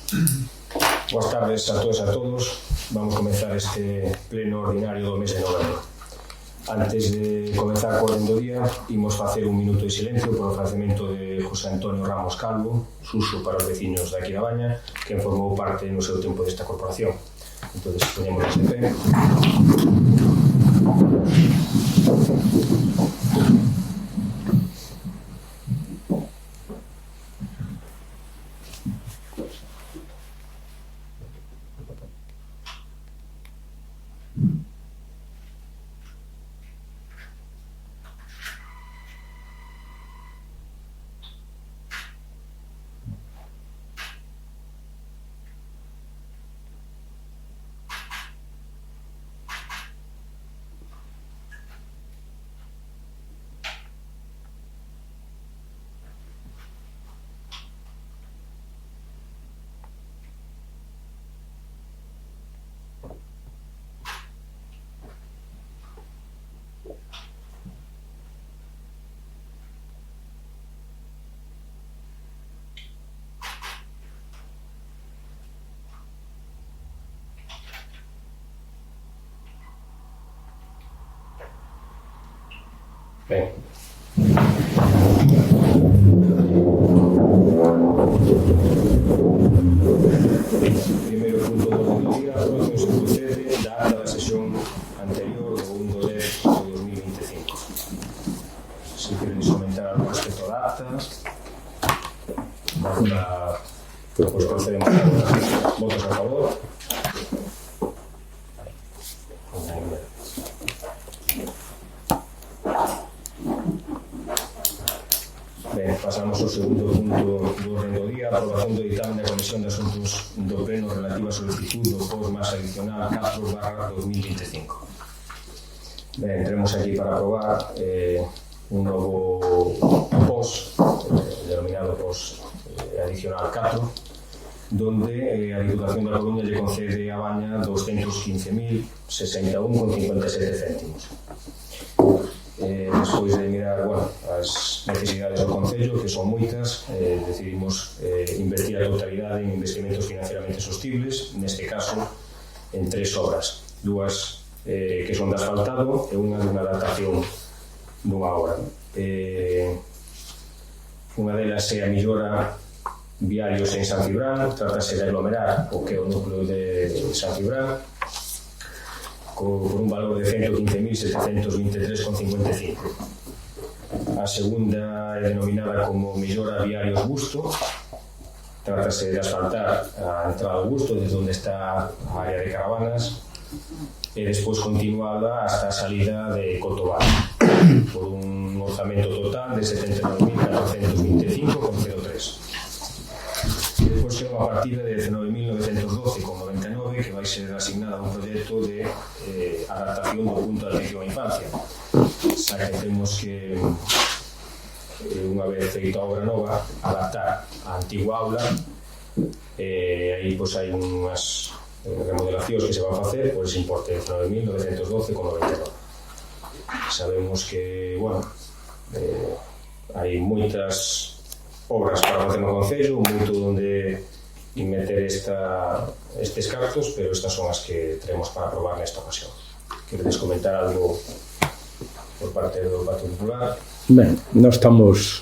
Boas tardes a todas e a todos. Vamos comenzar este pleno ordinario do mes de novembro. Antes de comenzar co orden do día, imos facer un minuto de silencio por o falecemento de José Antonio Ramos Calvo, suso para os veciños de aquí da Baña, que formou parte no seu tempo desta corporación. Entón, poñémonos de pé. Ben. Primeiro punto do orden do día, a aprobación se procede da acta da sesión anterior do 1 de 2025. Se queredes comentar algo respecto da acta, pois procedemos a votos a favor. Pasamos ao segundo punto do orden do día, a aprobación do ditame da Comisión de Asuntos do Pleno relativa a solicitud do POS máis adicional 4/2025. Ben, entremos aquí para aprobar un novo POS, denominado POS adicional 4, donde a Diputación da Coruña lle concede a Baña 215.061,57 céntimos. Despois de mirar as necesidades do Concello, que son moitas, decidimos invertir a totalidade en investimentos financieramente sostibles, neste caso en 3 obras, 2 que son de asfaltado e unha dunha adaptación dunha obra. Unha delas é a millora viarios en San Cibrán, trátase de aglomerar o que é o núcleo de San Cibrán, por un valor de 115.723,55. A segunda é denominada como millora viarios Busto, trátase de asfaltar a entrada do Busto desde onde está a área de caravanas e despois continuada hasta a salida de Cotobal por un orzamento total de 79.425,03. E despois queda unha partida de 19.912,99 que vai ser asignada a un proxecto de adaptación do punto de atención á infancia, xa que temos que unha vez feita a obra nova adaptar a antigua aula e aí pois hai unhas remodelacións que se van facer por ese importe de 19.912,99. Sabemos que hai moitas obras para facer no Concello, moito onde meter estes cartos, pero estas son as que teremos para aprobar nesta ocasión. Queredes comentar algo por parte do Partido Popular? Ben, nós estamos,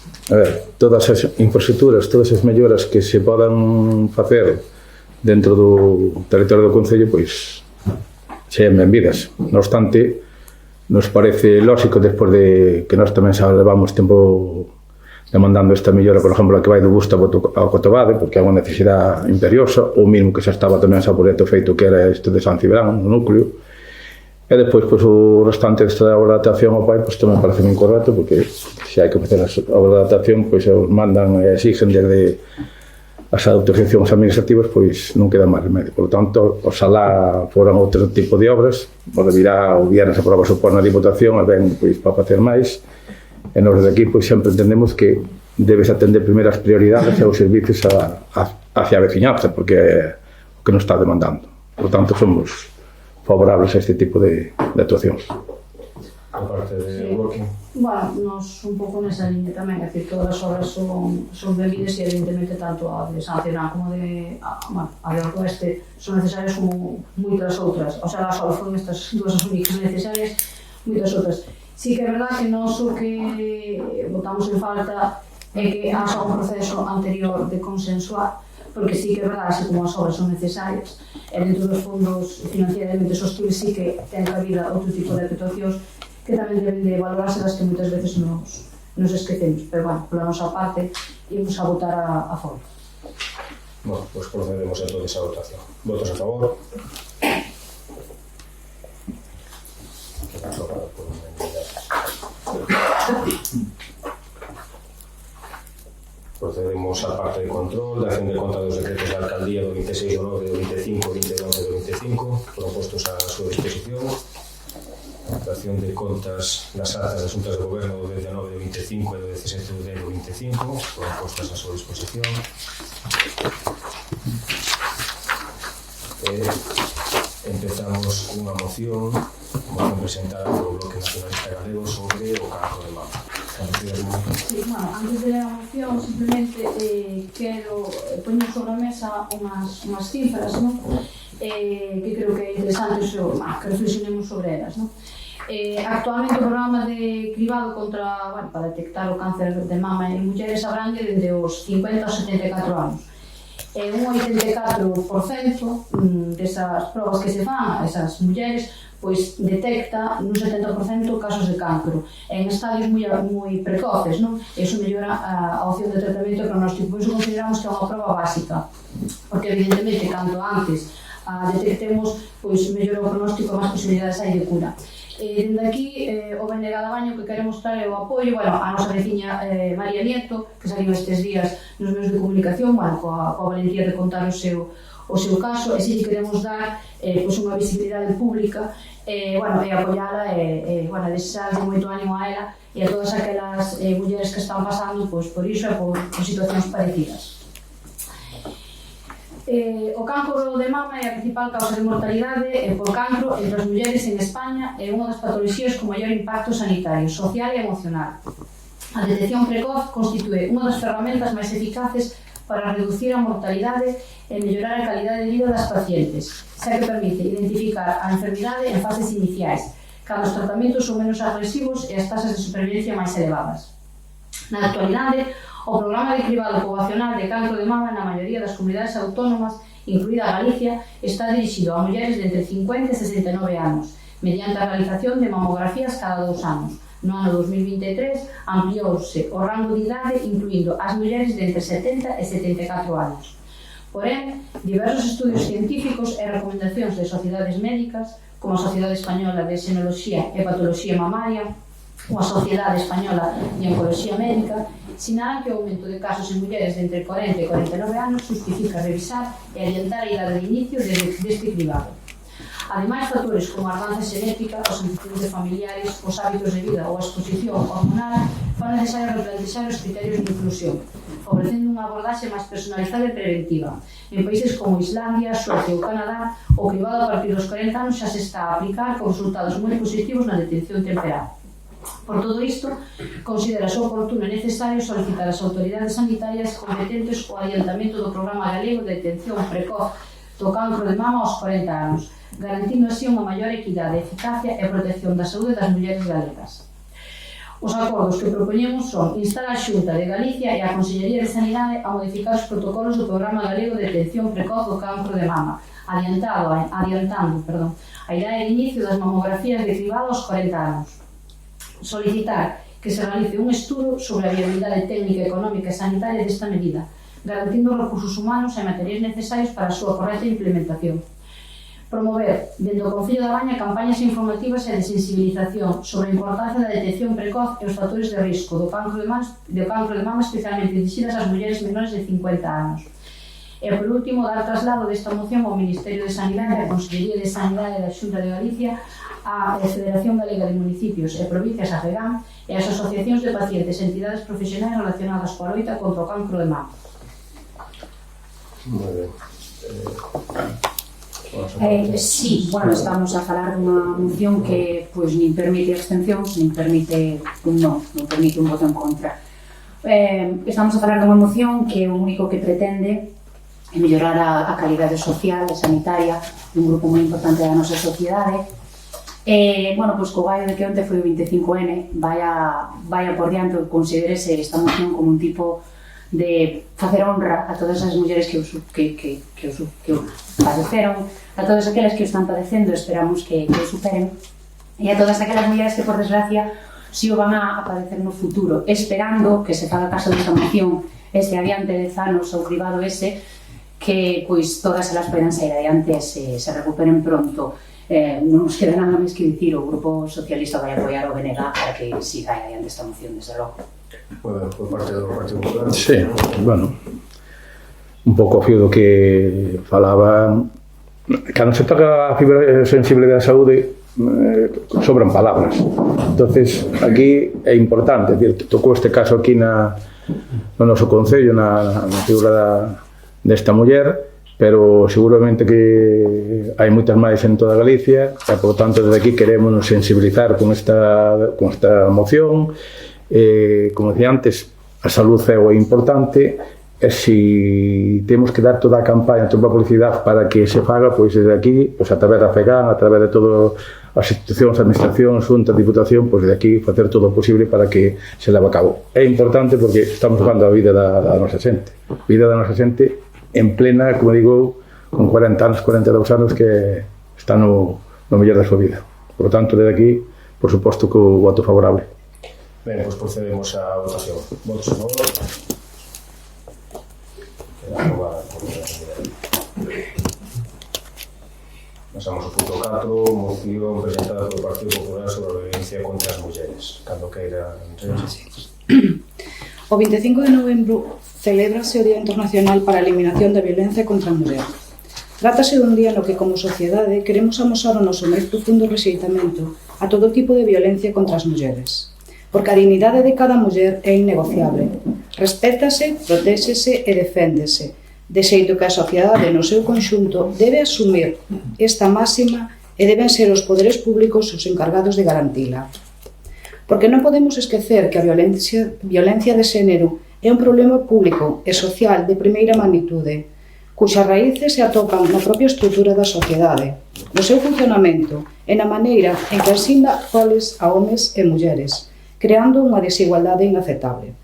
todas as infraestructuras, todas as melloras que se podan facer dentro do territorio do Concello, pois sean benvidas. Non obstante, nos parece lógico, despois de que nós tamén xa levamos tempo demandando esta mellora, por exemplo, a que vai do Busto ao Cotobade, porque é unha necesidade imperiosa, o mismo que xa estaba tamén xa proxecto feito, que era este de San Cibrán, no núcleo, e despois, pois, o restante desta obra de adaptación ao PAI, pois, tamén parece incorrecto, porque se hai que facer as obras de adaptación, pois, os mandan e exigen desde as autorizacións administrativas, pois, non queda máis remedio. Por lo tanto, oxalá foran outro tipo de obras, o deberá o viernes aprobar supor na Diputación, e ben, pois, para facer máis. E nós de aquí, pois, sempre entendemos que debes atender primeiro as prioridades e os servicios hacia a veciñanza, porque é o que nos está demandando. Por lo tanto, somos favorables a este tipo de actuacións. a parte de working. Bueno, nos un pouco nesa línea tamén, é dicir, todas as obras son benvidas e evidentemente tanto a de Sancionar como a de Oeste son necesarias como moitas outras, o sea, as obras foron estas dúas únicas necesarias, moitas outras. Sí que é verdad que nós o que botamos en falta é que haxa un proceso anterior de consensuar, porque sí que é verdade, así como as obras son necesarias, e dentro dos fondos financieramente sostibles sí que ten cabida outro tipo de actuacións que tamén deben de valorarse das que moitas veces nos esquecemos, pero bueno, pola nosa parte imos a votar a favor. Bueno, pues procedemos entonces a votación. ¿Votos a favor? Queda aprobado por unanimidad. Procedemos á parte de control, de acción de conta dos decretos da Alcaldía do 26 do 9 do 25 e 20 do 11 do 25, propostos á súa disposición. Acción de contas das actas das Xuntas de Goberno do 19 do 25 e do 17 do 10 do 25, propostas á súa disposición. Empezamos unha moción presentada polo Bloque Nacionalista Galego sobre o cancro de mama. Sí, bueno, antes de ler a moción, simplemente quero poñer sobre a mesa unhas cifras, ¿no? Que creo que é interesante que reflexionemos sobre elas, ¿no? Actualmente o programa de cribado para detectar o cáncer de mama en mulleres abrangue dende os 50 aos 74 anos. Un 84% desas probas que se fan a esas mulleres pois detecta nun 70% casos de cancro en estadios moi precoces, non? Eso mellora a opción de tratamento e pronóstico, pois consideramos que é unha proba básica, porque evidentemente canto antes detectemos, pois mellora o pronóstico e máis posibilidades hai de cura. Dende aquí, o BNG da Baño, que queremos mostrar o apoio a nosa veciña María Nieto, que saliu estes días nos medios de comunicación, coa valentía de contar o seu caso, e si queremos dar unha visibilidade pública e apoiala e desexarlle moito ánimo a ela e a todas aquelas mulleres que están pasando por iso e por situacións parecidas. O cancro de mama é a principal causa de mortalidade por cancro entre as mulleres en España e unha das patoloxías con maior impacto sanitario, social e emocional. A detección precoz constitúe unha das ferramentas máis eficaces para reducir a mortalidade e mellorar a calidade de vida das pacientes, xa que permite identificar a enfermidade en fases iniciais, cando os tratamentos son menos agresivos e as tasas de supervivencia máis elevadas. Na actualidade, o programa de cribado poboacional de cancro de mama na maioría das comunidades autónomas, incluída a Galicia, está dirixido a mulleres de entre 50 e 69 anos, mediante a realización de mamografías cada 2 anos. No ano 2023 ampliouse o rango de idade incluindo as mulleres de entre 70 e 74 anos. Porén, diversos estudios científicos e recomendacións de sociedades médicas, como a Sociedade Española de Xenoloxía e Patoloxía Mamaria ou a Sociedade Española de Oncoloxía Médica, sinalan que o aumento de casos en mulleres de entre 40 e 49 anos justifica revisar e adiantar a idade de inicio deste cribado. Ademais, factores como a herdanza xenética, os antecedentes familiares, os hábitos de vida ou a exposición hormonal fan necesario replantexar os criterios de inclusión, favorecendo unha abordaxe máis personalizada e preventiva. En países como Islandia, Suecia ou Canadá, o cribado a partir dos 40 anos xa se está a aplicar con resultados moi positivos na detención temperá. Por todo isto, considerase oportuno e necesario solicitar ás autoridades sanitarias competentes o adiantamento do programa galego de detención precoz do cancro de mama aos 40 anos, garantindo así unha maior equidade, eficacia e protección da saúde das mulleres galegas. Os acordos que propoñemos son instar a Xunta de Galicia e a Consellería de Sanidade a modificar os protocolos do programa galego de detención precoz do cancro de mama, adiantando a idade de inicio das mamografías de cribado aos 40 anos. Solicitar que se realice un estudo sobre a viabilidade técnica, económica e sanitaria desta medida, garantindo recursos humanos e materiais necesarios para a súa correcta implementación. Promover, dende o Concello da Baña, campañas informativas e de sensibilización sobre a importancia da detección precoz e os factores de risco do cancro de mama, especialmente dirixidas ás mulleres menores de 50 anos. E, por último, dar traslado desta moción ao Ministerio de Sanidade, a Consellería de Sanidade da Xunta de Galicia, a Federación Galega de Municipios e Provincias, a FEGAM, e as asociacións de pacientes e entidades profesionais relacionadas coa loita contra o cancro de mama. Moi ben. Sí, bueno, estamos a falar dunha moción que nin permite abstencións, nin permite un non permite un voto en contra. Estamos a falar dunha moción que o único que pretende é mellorar a calidade social e sanitaria dun grupo moi importante da nosa sociedade. Bueno, co gallo de que onte foi o 25N, vaya por diante, considerese esta moción como un tipo de facer honra a todas as mulleres que o padeceron, a todas aquelas que o están padecendo, esperamos que o superen, e a todas aquelas mulleres que, por desgracia, si o van a padecer no futuro, esperando que se faga caso desta moción este adiante 10 anos ao privado ese, que todas elas poden sair adiante e se recuperen pronto. Non nos queda nada máis que dicir, o Grupo Socialista vai apoiar o BNG para que siga adiante esta moción, desde logo. Bueno, por parte do Partido Popular. Sí, bueno, un pouco fío do que falaban. Cando se toca a fibra sensible da saúde, sobran palabras. Entonces, aquí é importante, tocou este caso aquí no noso concello, na figura desta muller, pero seguramente que hai moitas máis en toda Galicia e, por tanto, desde aquí queremos nos sensibilizar con esta moción. Como decía antes, a salud é o importante e se temos que dar toda a campaña, toda a publicidade para que se faga, pois desde aquí, a través da FEGAN, a través de todas as institucións, administracións, xunta, diputación, pois desde aquí facer todo o posible para que se leve a cabo. É importante porque estamos jugando a vida da nosa xente. A vida da nosa xente en plena, como digo, con 40 anos, 42 anos que está no mellor da súa vida. Por lo tanto, desde aquí, por suposto, que o voto favorable. Ben, pois procedemos á votación. Votos a favor. Queda aprobada por unanimidade. Pasamos ao punto 4, moción presentada polo Partido Popular sobre a violencia contra as mulleres. Cando queira, O 25 de novembro celébrase o Día Internacional para a Eliminación da Violencia contra a Muller. Trátase dun día no que, como sociedade, queremos amosar o noso máis profundo rexeitamento a todo tipo de violencia contra as mulleres. Porque a dignidade de cada muller é innegociable. Respétase, protéxese e deféndese, de xeito que a sociedade no seu conxunto debe asumir esta máxima e deben ser os poderes públicos os encargados de garantila. Porque non podemos esquecer que a violencia de xénero é un problema público e social de primeira magnitude, cuxas raíces se atopan na propia estrutura da sociedade, no seu funcionamento e na maneira en que asigna roles a homes e mulleres, creando unha desigualdade inaceptable.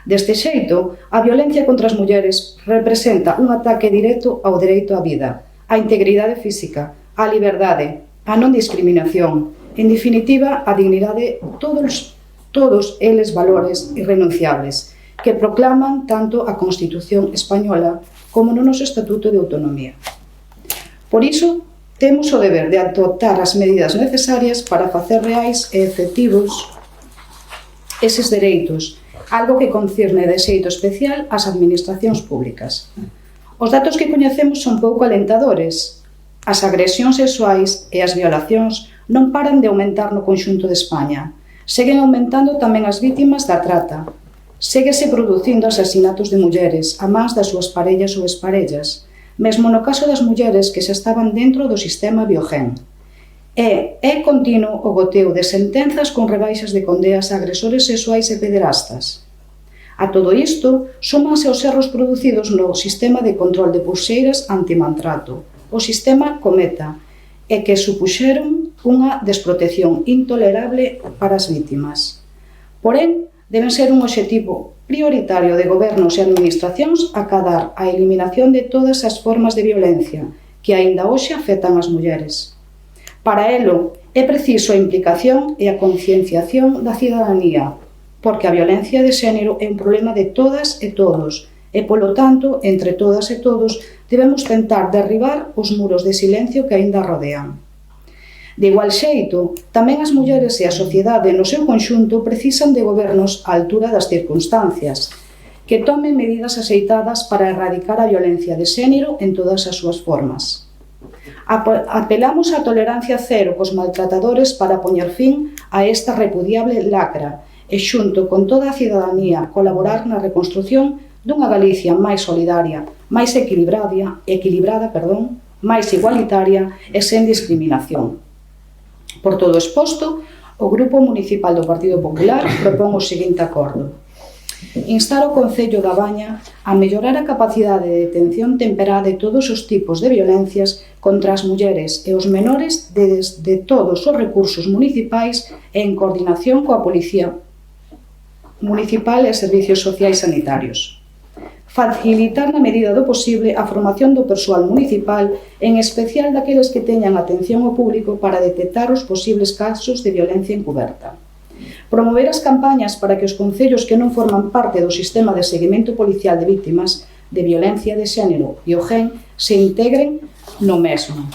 Deste xeito, a violencia contra as mulleres representa un ataque directo ao dereito á vida, á integridade física, á liberdade, á non discriminación, en definitiva, a dignidade, todos eles valores irrenunciables, que proclaman tanto a Constitución española como no noso Estatuto de Autonomía. Por iso, temos o deber de adoptar as medidas necesarias para facer reais e efectivos eses dereitos, algo que concerne de xeito especial ás administracións públicas. Os datos que coñecemos son pouco alentadores. As agresións sexuais e as violacións non paran de aumentar no conxunto de España. Seguen aumentando tamén as vítimas da trata. Séguese producindo asasinatos de mulleres a mans das súas parellas ou exparellas, mesmo no caso das mulleres que xa estaban dentro do sistema Biogen. É continuo o goteo de sentenzas con rebaixas de condeas a agresores sexuais e pederastas. A todo isto, súmanse os erros producidos no sistema de control de pulseiras antimaltrato, o sistema Cometa, e que supuxeron unha desprotección intolerable para as vítimas. Porén, deben ser un obxectivo prioritario de gobernos e administracións acadar a eliminación de todas as formas de violencia que aínda hoxe afectan as mulleres. Para elo, é preciso a implicación e a concienciación da cidadanía, porque a violencia de xénero é un problema de todas e todos, e, polo tanto, entre todas e todos, debemos tentar derribar os muros de silencio que aínda rodean. De igual xeito, tamén as mulleres e a sociedade no seu conxunto precisan de gobernos á altura das circunstancias, que tomen medidas axeitadas para erradicar a violencia de xénero en todas as súas formas. Apelamos á tolerancia cero cos maltratadores para poñer fin a esta repudiable lacra e, xunto con toda a cidadanía, colaborar na reconstrución dunha Galicia máis solidaria, máis equilibrada, máis igualitaria e sen discriminación. Por todo exposto, o Grupo Municipal do Partido Popular propón o seguinte acordo: instar o Concello da Baña a mellorar a capacidade de detención temperá de todos os tipos de violencias contra as mulleres e os menores desde todos os recursos municipais e en coordinación coa Policía Municipal e Servicios Sociais Sanitarios. Facilitar na medida do posible a formación do persoal municipal, en especial daqueles que teñan atención ao público para detectar os posibles casos de violencia encuberta. Promover as campañas para que os concellos que non forman parte do sistema de seguimento policial de vítimas de violencia de xénero e o GEN se integren no mesmo.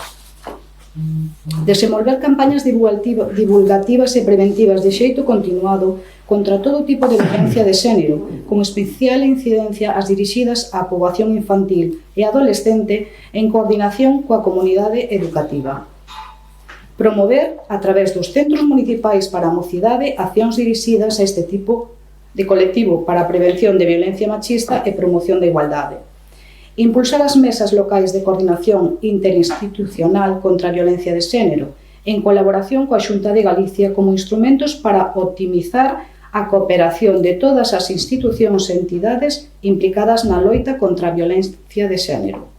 Desenvolver campañas divulgativas e preventivas de xeito continuado contra todo tipo de violencia de xénero, con especial incidencia as dirixidas á poboación infantil e adolescente en coordinación coa comunidade educativa. Promover, a través dos centros municipais para a mocidade, accións dirixidas a este tipo de colectivo para a prevención de violencia machista e promoción da igualdade. Impulsar as mesas locais de coordinación interinstitucional contra a violencia de xénero, en colaboración coa Xunta de Galicia como instrumentos para optimizar a cooperación de todas as institucións e entidades implicadas na loita contra a violencia de xénero.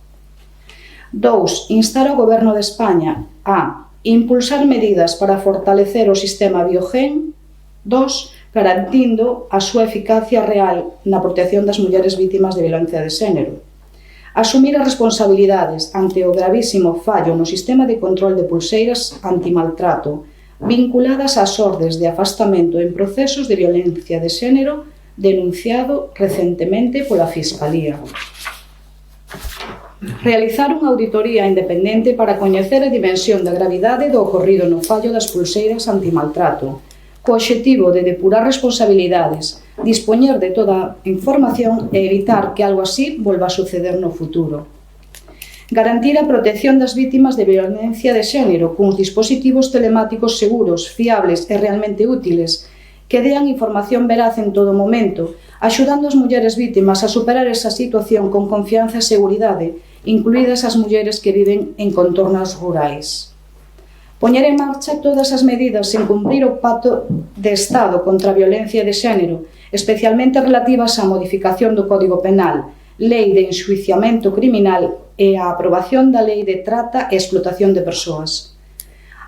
2. Instar ao Goberno de España a impulsar medidas para fortalecer o sistema Biogen. 2. Garantindo a súa eficacia real na protección das mulleres vítimas de violencia de xénero. Asumir as responsabilidades ante o gravísimo fallo no sistema de control de pulseiras antimaltrato vinculadas ás ordes de afastamento en procesos de violencia de xénero denunciado recentemente pola Fiscalía. Realizar unha auditoría independente para coñecer a dimensión da gravidade do ocorrido no fallo das pulseiras antimaltrato, co obxectivo de depurar responsabilidades, dispoñer de toda a información e evitar que algo así volva a suceder no futuro. Garantir a protección das vítimas de violencia de xénero cuns dispositivos telemáticos seguros, fiables e realmente útiles, que dean información veraz en todo momento, axudando as mulleres vítimas a superar esa situación con confianza e seguridade, incluídas as mulleres que viven en contornos rurais. Poñer en marcha todas as medidas en cumprir o Pacto de Estado contra a violencia de xénero, especialmente relativas á modificación do Código Penal, Lei de Enxuiciamento Criminal e a aprobación da Lei de Trata e Explotación de Persoas.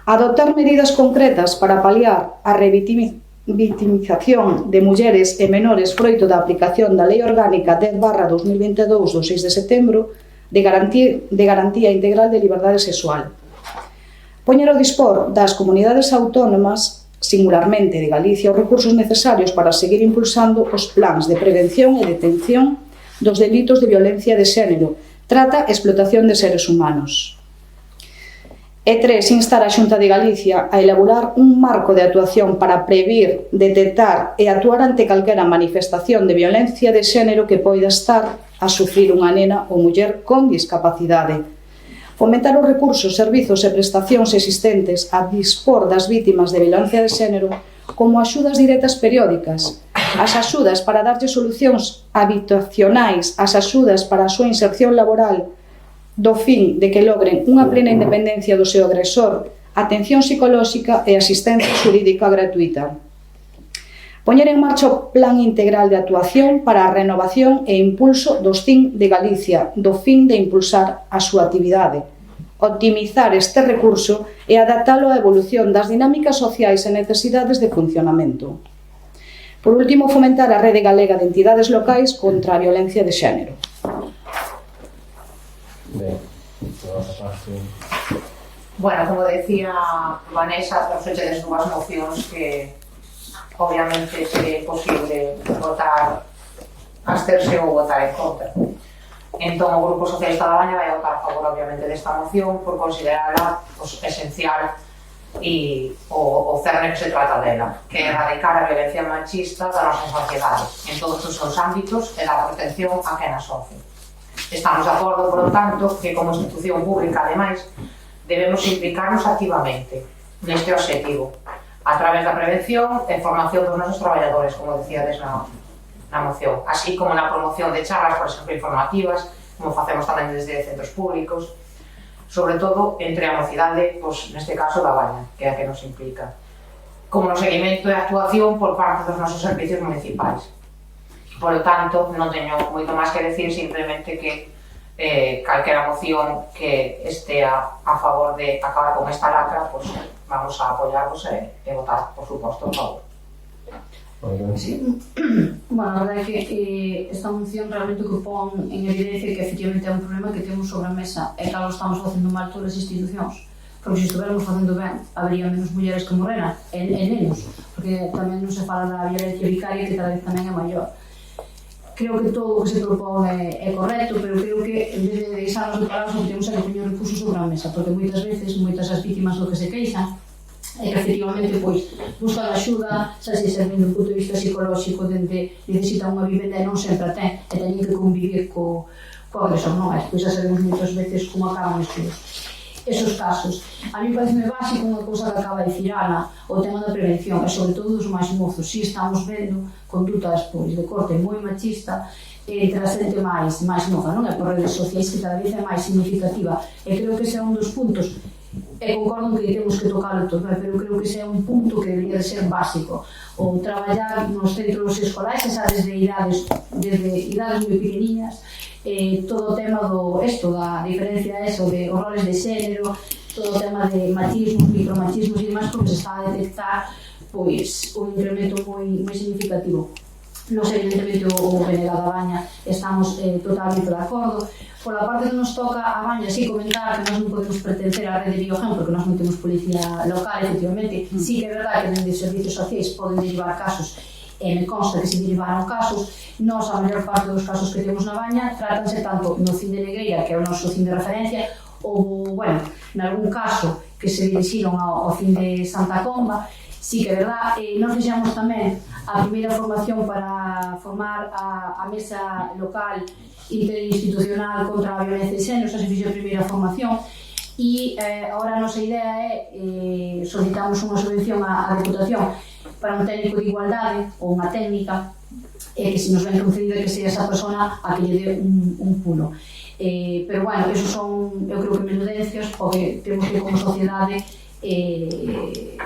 Adoptar medidas concretas para paliar a revitimización de mulleres e menores froito da aplicación da Lei Orgánica 10/2022 do 6 de setembro de garantía integral de liberdade sexual. Poñer ao dispor das comunidades autónomas, singularmente de Galicia, os recursos necesarios para seguir impulsando os plans de prevención e detención dos delitos de violencia de xénero, trata e explotación de seres humanos. E 3. Instar a Xunta de Galicia a elaborar un marco de actuación para previr, detectar e actuar ante calquera manifestación de violencia de xénero que poida estar a sufrir unha nena ou muller con discapacidade. Fomentar os recursos, servizos e prestacións existentes a dispor das vítimas de violencia de xénero como axudas directas periódicas, as axudas para darlle solucións habitacionais, as axudas para a súa inserción laboral, do fin de que logren unha plena independencia do seu agresor, atención psicolóxica e asistencia xurídica gratuita. Poñer en marcha o Plan Integral de Actuación para a renovación e impulso dos CIN de Galicia, do fin de impulsar a súa actividade, optimizar este recurso e adaptalo á evolución das dinámicas sociais e necesidades de funcionamento. Por último, fomentar a rede galega de entidades locais contra a violencia de xénero. Bueno, como decía Vanessa, trasfechedes dúas mocións que obviamente é posible votar absterse ou votar en contra. Entón, o Grupo Socialista da Baña vai votar a favor, obviamente, desta moción por considerarla esencial e o cerne que se trata dela, que é erradicar a violencia machista da nosa sociedade en todos os seus ámbitos e dar protección a quen a sofre. Estamos de acordo, por lo tanto, que como institución pública, ademais, debemos implicarnos activamente neste objetivo, a través da prevención e formación dos nosos traballadores, como decíades na moción, así como na promoción de charlas, por exemplo, informativas, como facemos tamén desde centros públicos, sobre todo entre a mocidade, pois, neste caso da Baña, que é a que nos implica, como no seguimento e actuación por parte dos nosos servicios municipais. Por lo tanto, non teño moito máis que decir, simplemente que calquera moción que estea a favor de acabar con esta lacra, pues vamos a apoyarlos e votar, por suposto, a favor. Sí. Bueno, a verdade é que esta moción realmente o que pon en evidencia que efectivamente é un problema que temos sobre a mesa e que algo estamos facendo mal todas as institucións, porque se estuvermos facendo ben habería menos mulleres que morreran e menos, porque tamén non se fala da violencia vicaria que cada vez tamén é maior. Creo que todo o que se propón é correcto, pero creo que en vez de deixarnos de parar, o que temos é que poñer recursos sobre a mesa, porque moitas veces, moitas as vítimas do que se queixan é que efectivamente pois buscan axuda, xa se servindo do punto de vista psicolóxico, dende necesitan unha vivenda e non sempre a ten, e teñen que convivir co agresor, non é? Pois xa sabemos moitas veces como acaban esos casos. A mí parece básico unha cousa que acaba de dicir Ana, o tema da prevención, e sobre todo dos máis mozos. Si estamos vendo condutas pois, de corte moi machista entre a xente máis moza, non é? Por redes sociais que cada vez é máis significativa, e creo que ese é un dos puntos. E concordo que temos que tocarlo todo, pero creo que ese é un punto que debería de ser básico. O traballar nos centros escolares, xa desde idades moi pequeniñas, todo o tema da diferencia de roles de xénero, todo o tema de machismos, micromachismos e demais, porque se está a detectar pois, un incremento moi significativo. Nos, evidentemente, o BNG da Baña estamos totalmente de acordo. Por la parte que nos toca a Baña, sí comentar que nós non podemos pertencer á rede de Biogen porque nós non temos policía local, efectivamente. Sí que é verdade que dende os servicios sociais poden derivar casos, e me consta que se derivaron casos. Nós, a maior parte dos casos que temos na Baña trátanse tanto no CIN de Negreira, que é o noso CIN de referencia, ou, bueno, nalgún caso que se dirixiron ao CIN de Santa Comba. Sí que é verdade, nós fixemos tamén a primeira formación para formar a mesa local interinstitucional contra a violencia de xénero, xa se fixe a primeira formación, e agora a nosa idea é solicitamos unha subvención á Deputación para un técnico de igualdade ou unha técnica que se nos ven concedido que sea esa persona a que lle dé un pulo. Pero bueno, esos son, eu creo que menudencias, porque temos que como sociedade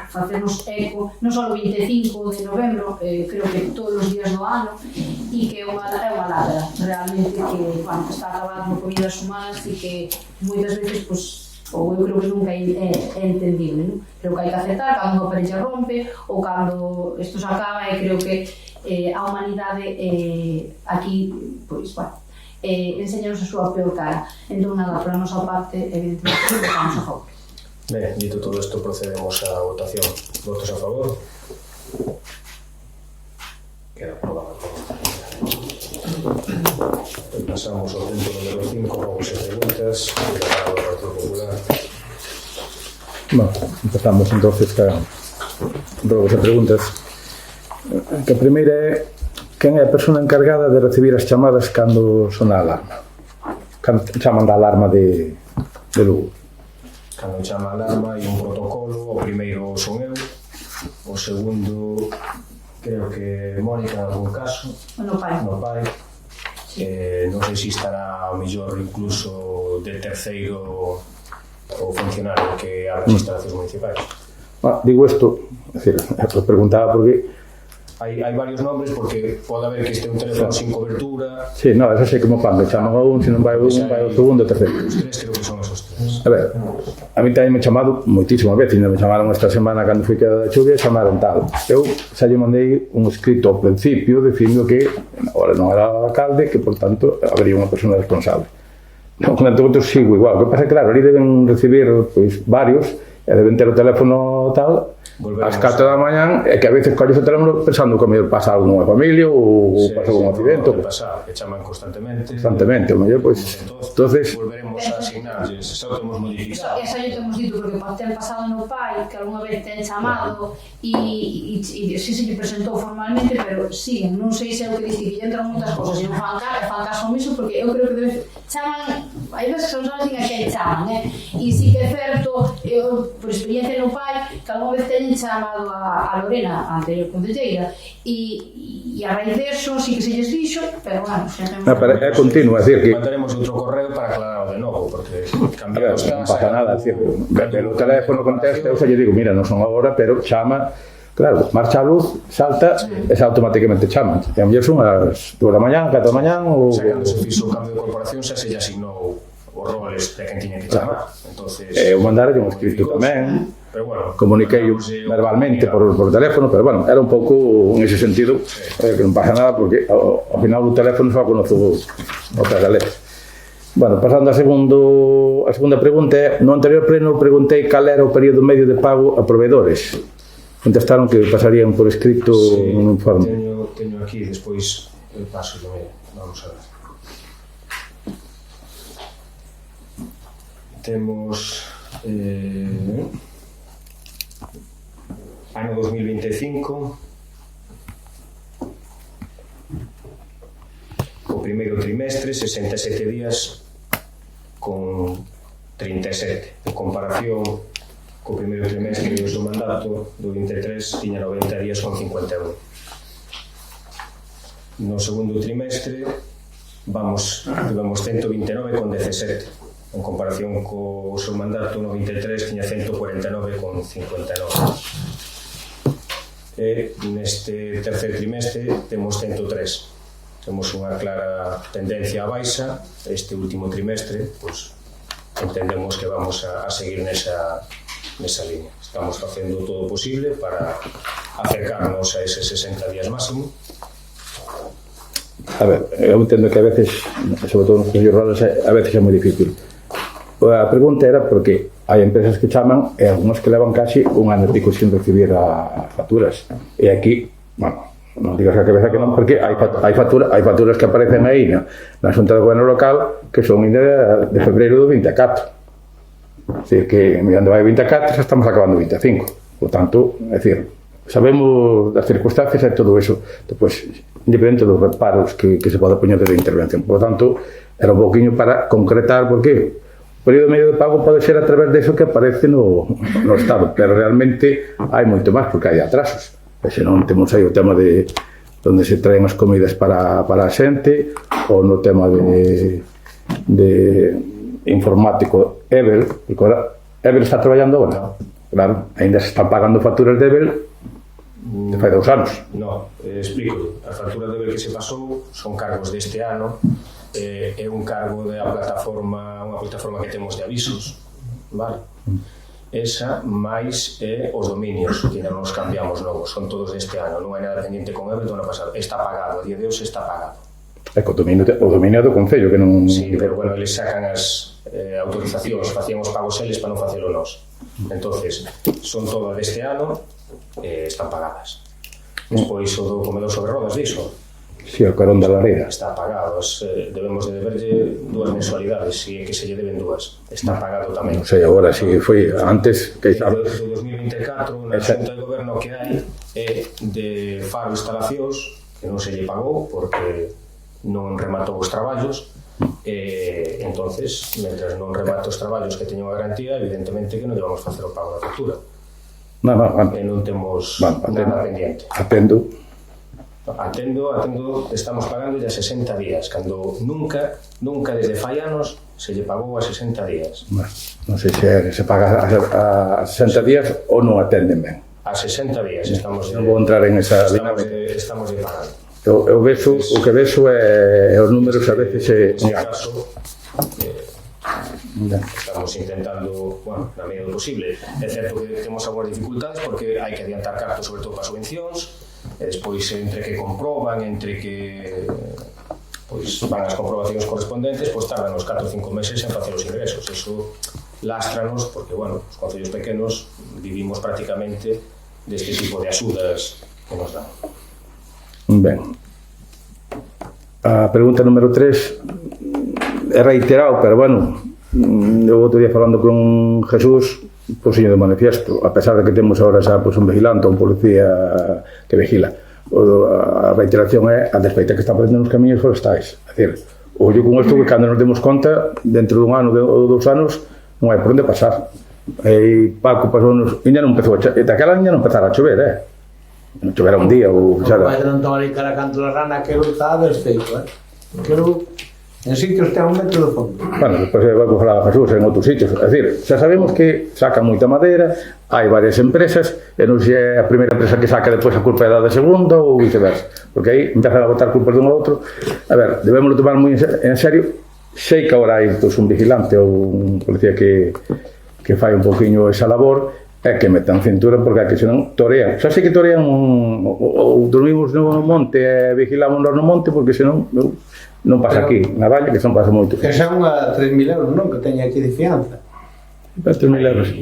facernos eco non só o 25 de novembro, creo que todos os días do ano, e que é unha ladra realmente que, bueno, que está acabando con vidas humanas e que moitas veces, pues, ou eu creo que nunca é entendible, non? Creo que hai que aceptar cando a parella rompe ou cando isto se acaba, e creo que a humanidade aquí, pois, bueno, enseñanos a súa peor cara. Entón, nada, por a nosa parte, evidentemente, votamos a favor. Ben, dito todo isto, procedemos á votación. Votos a favor? Queda aprobado. Pasamos ao punto número 5, vamos a preguntas. Para o Partido Popular. Bueno, empezamos entonces con as preguntas. Que a primeira é: quen é a persona encargada de recibir as chamadas cando sona a alarma? Cando chaman da alarma de Lugo? Cando chama a alarma hai un protocolo. O primeiro son eu, o segundo creo que Mónica en algún caso, no pai. Non sei se estará mellor incluso de terceiro o funcionario que abre as instalacións municipais. Digo isto, é dicir, preguntaba porque hai varios nombres, porque pode haber que este un teléfono sin cobertura. Sí, non, eso sei como cando chaman a un, se non vai un, vai o segundo, o terceiro. Os tres creo que son esos tres. A ver, a mí tamén me chamado moitísimas veces, me chamaron esta semana cando fui queda da chuvia, chamaron tal. Eu xa lle mandei un escrito ao principio dicindo que agora non era o alcalde, que por tanto habría unha persona responsable. Non, con outros sigo igual, o que pasa é que claro, ali deben recibir pois varios e deben ter o teléfono tal ás 4 da mañán, e que a veces colles o teléfono pensando que a mellor pasa algo nunha familia ou pasa algún accidente. Pode pasar, que chaman constantemente, o mellor, pois, entonces volveremos a asignarlles, xa o temos modificado. Eso lle temos dito, porque pode ter pasado no pai, que algunha vez ten chamado e si se lle presentou formalmente, pero siguen, non sei se é o que diste, que lle entran moitas cosas e non fan caso omiso, porque eu creo que debe chaman, hai veces que non saben a quen chaman, e si que é certo, eu, por experiencia no pai, que algunha vez teñen chamado a Lorena, a anterior concelleira, e E a raíz deso, sí que se lles dixo, pero bueno, xa temos... Pero é continuo, é dicir que... Mandaremos outro correo para aclararlo de novo, porque A cambiado ver, non está... pasa nada, é dicir, pero o teléfono contesta, eu xa lle digo, mira, non son agora, pero chama, claro, marcha a luz, salta, e xa automáticamente chaman. E a mellor son as 2 da mañán, 4 da mañán, ou... Xa cando se fixo o cambio de corporación xa se lle asignou os roles de quen tiña que chamar. Entonces, Eu mandarlle un escrito tamén, pero bueno, comuniquei verbalmente por teléfono, pero bueno, era un pouco en ese sentido, que non pasa nada, porque ao final o teléfono só conozo outras galeras. Bueno, pasando a segunda pregunta é, no anterior pleno preguntei cal era o período medio de pago a proveedores. Contestaron que pasarían por escrito un informe. Teño aquí, despois el paso tamén, vamos a ver. Temos ano 2025, o primeiro trimestre, 67 días con 37, en comparación co primeiro trimestre do seu mandato do 23 tiña 90 días con 51. No segundo trimestre tivemos 129 con 17, en comparación co seu mandato no 23 tiña 149 con 59. E neste terceiro trimestre temos 103. Temos unha clara tendencia á baixa. Este último trimestre, pues, entendemos que vamos a seguir nesa línea. Estamos facendo todo o posible para acercarnos a ese 60 días máximo. A ver, eu entendo que a veces, sobre todo nos concellos rurales, a veces é moi difícil. A pregunta era porque hai empresas que chaman e algunhas que levan casi un ano e pico sin recibir as facturas. E aquí, bueno, non digas a cabeza que non, porque hai facturas que aparecen aí na Xunta de Goberno Local que son ainda de febreiro do 24. É dicir, que mirando vai 24 xa estamos acabando 25. Por tanto, é dicir, sabemos das circunstancias e todo eso. Depois, independente dos reparos que se pode poñer desde a intervención. Por tanto, era un pouquinho para concretar, porque o período medio de pago pode ser a través de eso que aparece no Estado, pero realmente hai moito máis, porque hai atrasos. E senón temos aí o tema de onde se traen as comidas para a xente, ou no tema de informático Ebel, porque ahora Ebel está traballando agora. Claro, ainda se están pagando facturas de Ebel de fai 2 anos. No, explico. As facturas de Ebel que se pasou son cargos deste ano. É un cargo da plataforma, unha plataforma que temos de avisos, vale? Esa máis os dominios, que ainda non os cambiamos novos, son todos deste ano, non hai nada pendiente con Ebel do ano pasado, está pagado, a día de hoxe está pagado. É que o dominio do Concello, que non... Sí, pero bueno, eles sacan as autorizacións, facían os pagos eles para non facelo nós. Entonces, son todas deste ano, están pagadas. Despois o do comedor sobre rodas diso, Si, o carón da lareira. está pagado, debemos de deberlle 2 mensualidades, si é que se lle deben 2. Está pagado tamén. Non sei agora, si foi antes que xa... Do 2024, na Xunta de Goberno que hai é de Faro Instalacións, que non se lle pagou porque non rematou os traballos, entonces, mentre non remate os traballos que teñen a garantía, evidentemente que non lle vamos facer o pago da factura. Non, E non temos nada pendiente. Atendo, estamos pagando ya 60 días, cando nunca desde fai anos se lle pagou a 60 días. Non sei se paga a 60 días ou non atenden ben. A 60 días estamos Non vou entrar en esa dinámica. Estamos de pagando. Eu vexo, o que vexo é os números a veces Neste caso, estamos intentando, bueno, na medida do posible. É certo que temos algunhas dificultades porque hai que adiantar cartos, sobre todo para subvencións, e despois entre que comproban, entre que pois van as comprobacións correspondentes, pois tardan uns 4 ou 5 meses en facer os ingresos. Eso lástranos porque, bueno, os concellos pequenos vivimos prácticamente deste tipo de axudas que nos dan. Ben. A pregunta número 3 é reiterado, pero bueno, eu outro día falando con Jesús, puxeño de manifiesto, a pesar de que temos agora xa un vigilante ou un policía que vigila, a reiteración é a despeita que están facendo nos camiños forestais. É dicir, ollo con isto que cando nos demos conta, dentro dun ano ou 2 anos, non hai por onde pasar. E Paco pasounos, ainda non empezou a chover, daquela ainda non empezara a chover, non chovera un día ou xa. Vai non tomar aí cara canto la rana, aquilo está desfeito, aquilo en sitios ten 1 metro de fondo. Bueno, despois vai que falaba Jesús en outros sitios. É dicir, xa sabemos que sacan moita madeira, hai varias empresas, e non se é a primeira empresa que saca depois a culpa é da segunda ou viceversa, porque aí empezan a botar culpas dun ao outro. A ver, debémoslo tomar moi en serio. Sei que agora hai un vigilante ou un policía que fai un poquinho esa labor, é que metan cintura, porque que senón torean. Xa sei que torean ou dormimos no monte e vigilamos no monte, porque senón non pasa aquí, na Valle, que son pasa moito. Que xa unha 3.000 euros, non? Que teña aquí de fianza. 3.000 euros.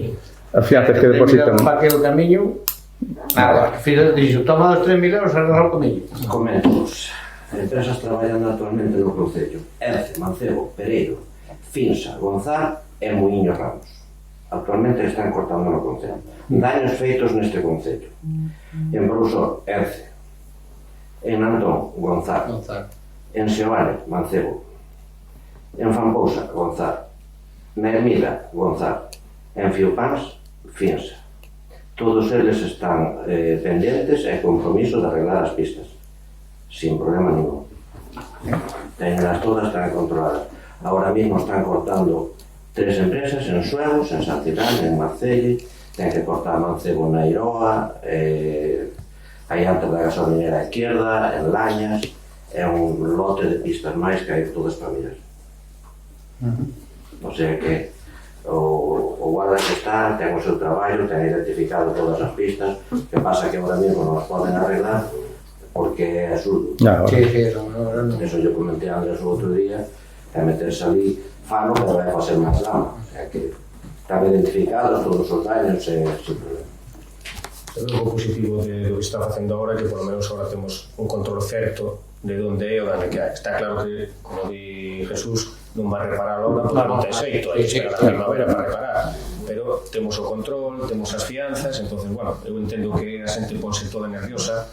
As fianzas que depositan. Para que o camiño... Nada, dixo, toma os 3.000 euros, arregla o camiño. Comentos. Empresas traballando actualmente no Concello: Erce, Mancebo, Pereiro, Finsa, Gonzar e Muiño Ramos. Actualmente están cortando no Concello. Daños feitos neste Concello: en Brusor, Erce; en Antón, Gonzar; en Seoane, Mancebo; en Fampousa, Gonzar; na Ermida, Gonzar; en Fiopans, Finsa. Todos eles están pendentes e compromiso de arreglar as pistas sin problema ningún. Tenenlas todas, están controladas. Ahora mismo están cortando 3 empresas en Suegos, en San Cilán, en Marcelle. Ten que cortar Mancebo na Iroa, hai antes da gasolinera izquierda, en Lañas. É un lote de pistas máis que hai todas familias. O sea que o guarda que está, ten o seu traballo, ten identificado todas as pistas. Que pasa que agora mesmo non as poden arreglar porque é absurdo. Eso yo comenté a Andrés o outro día, que meterse ali fano, pero vai facer máis lama. É que están identificados todos os daños e sin problema. É algo positivo de lo que está facendo agora, que por lo menos agora temos un control certo de onde é o dano que hai. Está claro que, como di Jesús, non vai reparar agora porque non ten xeito, hai que esperar a primavera para reparar, pero temos o control, temos as fianzas. Entonces, bueno, eu entendo que a xente ponse toda nerviosa,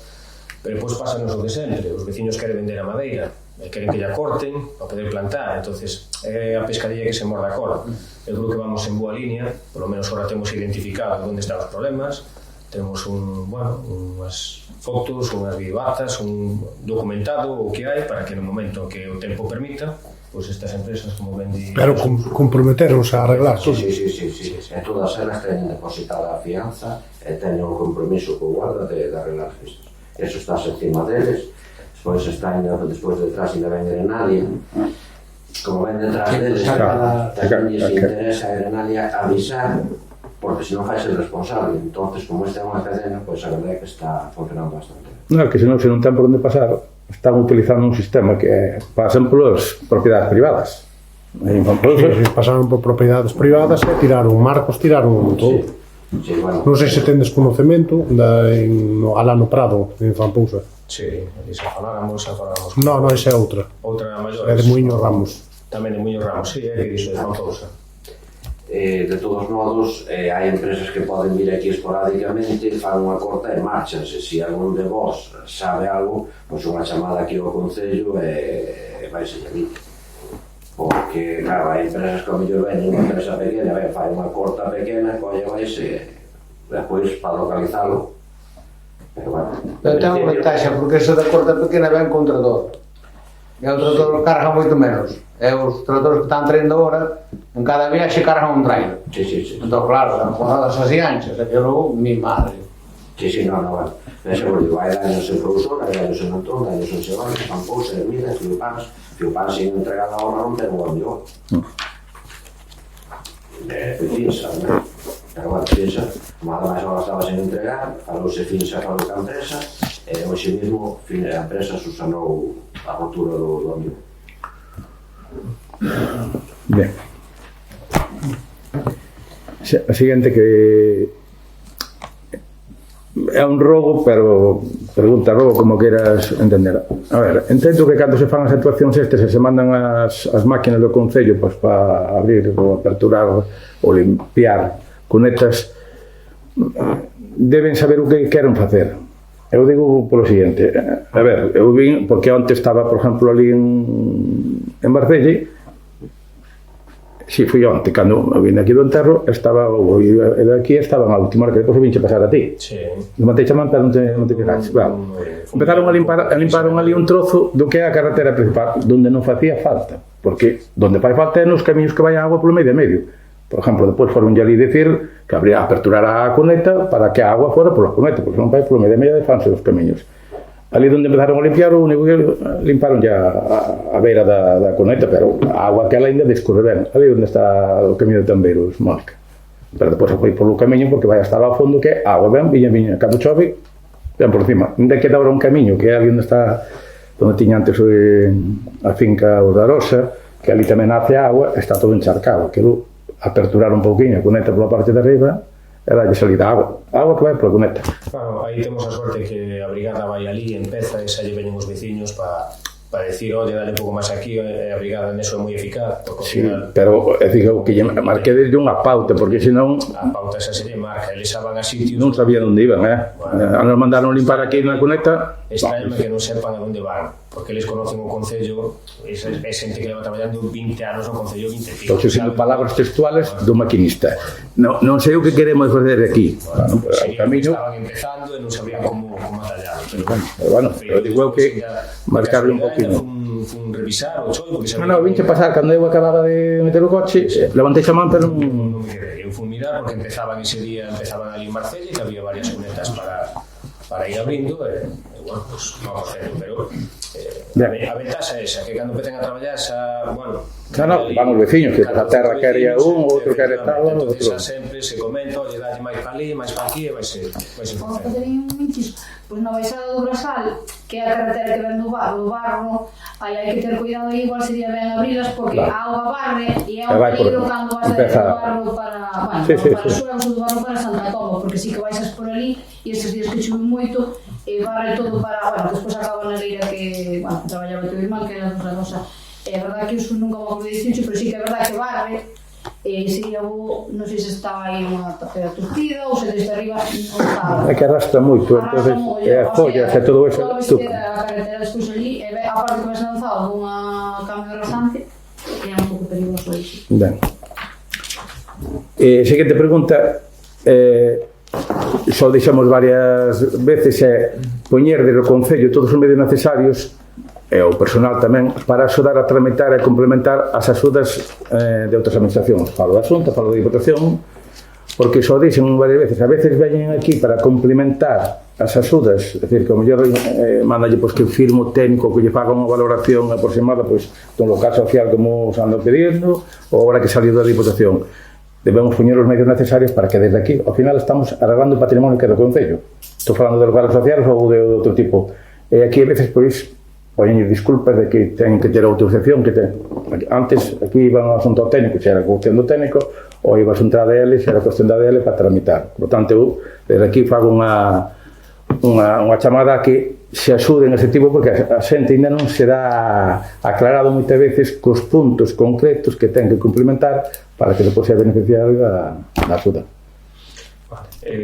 pero depois pásanos o de sempre. Os veciños queren vender a madeira, queren que ya corten para poder plantar. Entonces é a pescadilla que se morda a cola. Eu creo que vamos en boa línea, por lo menos ahora temos identificado onde están os problemas, temos unhas fotos, unhas videoactas, un documentado o que hai para que no momento que o tempo permita, pois estas empresas, como ben di... Pero comprometeronse a arreglar todo. Sí. E todas elas teñen depositada a fianza e teñen un compromiso co guarda de arreglar as pistas. Eso está encima deles. Despois está despois detrás ainda ven Grenalia. Como ven detrás deles, tamén lles interesa a Grenalia avisar, porque se non fai ser responsable. Entonces, como esta é unha cadena, pois a verdade é que está funcionando bastante. Non, que senón, se non ten por onde pasar, están utilizando un sistema que pasan polas propiedades privadas. Pasaron por propiedades privadas e tiraron marcos, tiraron todo. Sí, bueno, Non sei se tendes conocemento alá no Prado, en Fampousa. Sí, xa faláramos. Non, esa é outra. Outra maior. É de Muiño Ramos. Tamén de Muiño Ramos, sí, é que dixo de Fampousa. De todos modos, hai empresas que poden vir aquí esporádicamente, fan unha corta e marchanse. Se algún de vos sabe algo, pois unha chamada aquí ao Concello e vaise ali. Porque, claro, hai empresas que ao mellor ven unha empresa pequena, fai unha corta pequena, colle vaise, despois para localizalo. Pero, bueno... Pero ten unha ventaxa, porque eso da corta pequena ven con trator. E o trator carga moito menos. E os tratores que están traendo agora, en cada viaxe cargan un trailer. Sí. Entón, claro, dan jornadas así anchas, e que logo, mi madre. Sí, no, bueno. Eso vos digo, hai daños en Brusor, hai daños en Antón, daños en Seoane, Fampousa, Ermida, Fiopans. Fiopans sin entregar a hora non ten un amigo. Finsa, non? Pero, bueno, Finsa, como ademais agora estaba sin entregar, falouse Finsa falou ca empresa, e hoxe mesmo a empresa susanou a rotura do amigo. Ben. A seguinte que é un rogo, pero pregunta rogo como queiras entender. A ver, entendo que cando se fan as actuacións estes e se mandan as máquinas do Concello pois, para abrir ou aperturar ou limpiar cunetas, deben saber o que queren facer. Eu digo polo seguinte, a ver, eu vin, porque onte estaba, por exemplo, ali en Marcelle, Si, fui onte, cando vine aquí do enterro, estaba, o de aquí estaban a última hora, que depois vinche pasar a ti. Sí. Non matei chamán, pero non te quedaste. Empezaron a limpar ali un trozo do que é a carretera principal, donde non facía falta, porque donde fai falta é nos camiños que vai a agua polo medio e medio. Por exemplo, depois foron ali dicir que habría aperturar a cuneta para que a agua fora pola cuneta, porque non vai polo medio e medio de fanse os camiños. Ali onde empezaron a limpiar, o único que limparon ya a beira da cuneta, pero a agua que ela ainda discorre ben. Ali onde está o camiño de Tambeiros, Mónica. Pero depois foi polo camiño, porque vai hasta lá ao fondo, que a agua ben, viña, cando chove, ben por cima. Ainda queda ahora un camiño, que é ali onde está, onde tiña antes a finca Os da Rosa, que ali tamén nace agua, está todo encharcado. Quero aperturar un pouquinho a cuneta pola parte de arriba, e darlle salida a agua que vai pola cuneta. Claro, aí temos a sorte que a brigada vai ali, empeza, e xa lle veñen os veciños para decir, oye, dale un pouco máis aquí, a brigada neso é moi eficaz, porque ao Sí, final... pero é dicir, que lle marqué desde unha pauta, porque senón A pauta esa se lle marca, eles xa van a sitios... non sabían onde iban, nos mandaron limpar aquí na cuneta. Extraeme que non sepan a onde van, porque eles conocen o Concello, é xente que leva traballando 20 anos no Concello, 20 Estou usando palabras textuales do maquinista. Non sei o que queremos fazer aquí. Bueno, o camiño... Estaban empezando e non sabían como atallar. Pero digo eu que marcarle un poquinho. Fun revisar o choi, porque Non, vinche pasar, cando eu acababa de meter o coche, levantei a man, pero non me quedei. Eu fun mirar, porque empezaban ese día, ali en Marcella, e había varias cunetas para ir abrindo, bueno, pues vamos a hacerlo, pero a ventaxa é esa, que cando empecen a traballar xa, bueno... vamos veciños, que a terra quería un, outro quería tal, outro. Entón, sempre se comenta, oye, dalle máis para ali, máis para aquí, e vai ser facendo. Vamos facer un inciso. Pois na baixada do Brasal, que é a carretera que ven do barro, aí hai que ter cuidado, e igual sería ben abrilas, porque a auga barre, e é un peligro cando vas a ir do barro para... Bueno, para Sueus ou do barro para Santa Comba, porque sí que baixas por ali, e estes días que chove moito, e barre todo para... Bueno, despois acaba na leira que, bueno, traballaba teu irmán, que era a nosa... É verdad que iso nunca me acordei disto, pero sí que é verdad que barre, e sería bo, non sei se estaba aí unha tapera turtida, ou se desde arriba non estaba. É que arrastra moito, entonces, é a follas, é todo eso. Todo isto a carretera despois ali, e aparte que vas lanzado dunha cambio de rasante, é un pouco peligroso iso. Ben. Seguinte pregunta, só deixamos varias veces, é poñer desde o Concello todos os medios necesarios, e o personal tamén, para axudar a tramitar e complementar as axudas de outras administracións. Falo da Xunta, falo da Diputación, porque só dixen varias veces, a veces veñen aquí para complementar as axudas, é dicir, que o mellor mandalle pois, que firme o técnico, que lle faga unha valoración aproximada pois, do local social como os ando pedindo, ou agora que saliu da Diputación. Debemos poñer os medios necesarios para que desde aquí, ao final, estamos arreglando o patrimonio que é do Concello. Estou falando de locales sociales ou de outro tipo. E aquí, a veces, pois, poñen disculpas de que teñen que ter autorización que antes aquí iban ao asunto técnico, se era cuestión do técnico, ou iba ao asunto ADL, se era cuestión da ADL para tramitar. Por tanto, eu desde aquí fago unha chamada a que se axude en ese tipo, porque a xente ainda non se dá aclarado moitas veces cos puntos concretos que ten que cumplimentar para que depois sea beneficiario da axuda.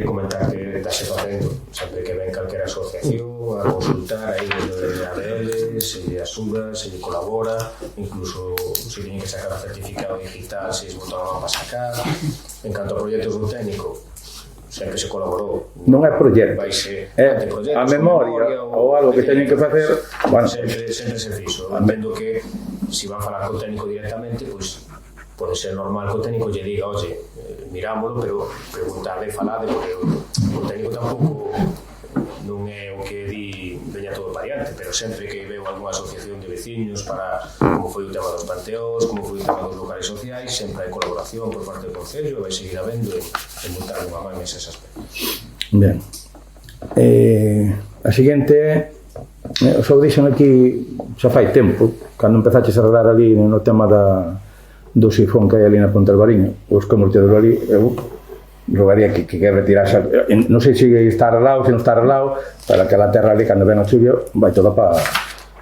Comentar que estase facendo sempre que ven calquera asociación a consultar aí de ADL, se lle axuda, se lle colabora, incluso se teñen que sacar o certificado digital, se es botaban para sacar. En canto a proxectos do técnico, sempre se colaborou. Non é proxecto, é a memoria ou algo que teñen que facer. Bueno, sempre se fixo. Entendo que se van falar co técnico directamente, pois pode ser normal que o técnico lle diga, oye, mirámoslo, pero preguntarle e falade, porque o técnico tampouco non é o que di veña todo variante, pero sempre que veo algunha asociación de veciños para como foi o tema dos panteóns, como foi o tema dos locales sociais, sempre hai colaboración por parte do Concello, e vai seguir habendo e montar unha man neses aspectos. Ben. A seguinte é, xa o dixen aquí xa fai tempo, cando empezaches a rodar ali no tema do sifón que hai ali na Ponte Albariño, os que amortecedor ali, eu rogaría que retirase, non sei se está arreglado, se non está arreglado, para que a terra ali, cando ven a chuvia, vai toda para...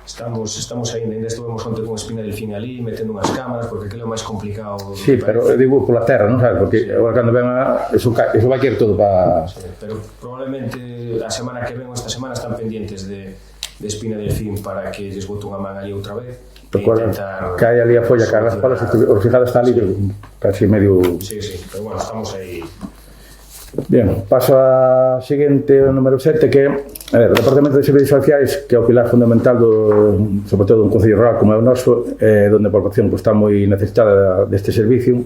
Estamos aí, ainda estuvemos onte con Espina Delfín ali, metendo unhas cámaras, porque aquilo é máis complicado. Sí, pero eu digo pola terra, non sabes, porque agora cando ven eso vai caer todo para... Sí, pero probablemente a semana que ven, esta semana, están pendientes de Espina del Cim para que lles bote unha man ali outra vez. Recuerda que hai ali a folla que as palas, o fijado está ali casi medio... Sí, pero bueno, estamos aí. Bien, paso a seguinte, o número 7, que o Departamento de Servicios Sociais, que é o pilar fundamental sobre todo dun concello rural como é o noso, onde a población está moi necesitada deste servicio.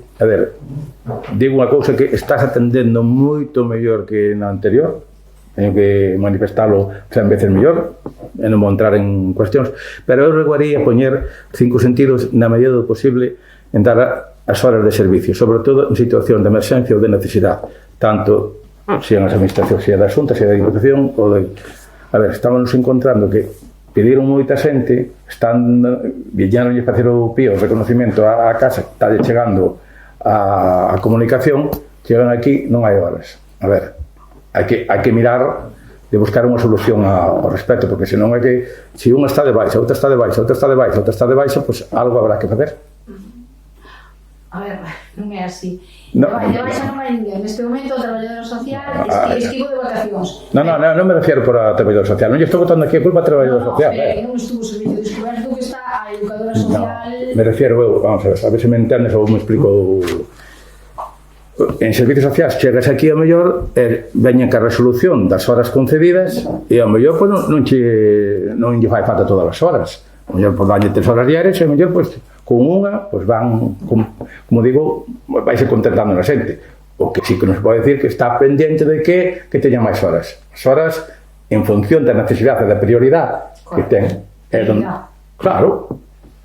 Digo unha cousa, que estás atendendo moito mellor que na anterior, teño que manifestalo 100 veces mellor, e non vou entrar en cuestións, pero eu reguaría poñer 5 sentidos na medida do posible en dar as horas de servicio, sobre todo en situación de emerxencia ou de necesidade, tanto se as administracións, se da Xunta, se da Diputación ou de... estamos encontrando que pediron moita xente, viñaron a facer o pío, o reconocimiento á casa, está chegando a comunicación, chegan aquí, non hai horas. Hai que mirar de buscar unha solución ao respecto, porque senón é que se unha está de baixa, outra está de baixa, outra está de baixa, outra está de baixa, pois algo habrá que facer. A ver, non é así. No, de baixa non hai ninguén. Neste momento o traballador social estivo de vacacións. Non me refiero por a traballador social. Non lle estou botando aquí a culpa a traballador social. Non estuvo o servicio descoberto, que está a educadora social... Me refiero, vamos a ver se me entendes ou me explico. En servicios sociais chegas aquí ao mellor veñen ca resolución das horas concedidas e ao mellor non lle fai falta todas as horas. Ao mellor por darlle 3 horas diarias e ao mellor con unha van, como digo, vaise contentando na xente. O que sí que nos pode decir que está pendiente de que teña máis horas. As horas en función da necesidade, da prioridade que ten. Claro,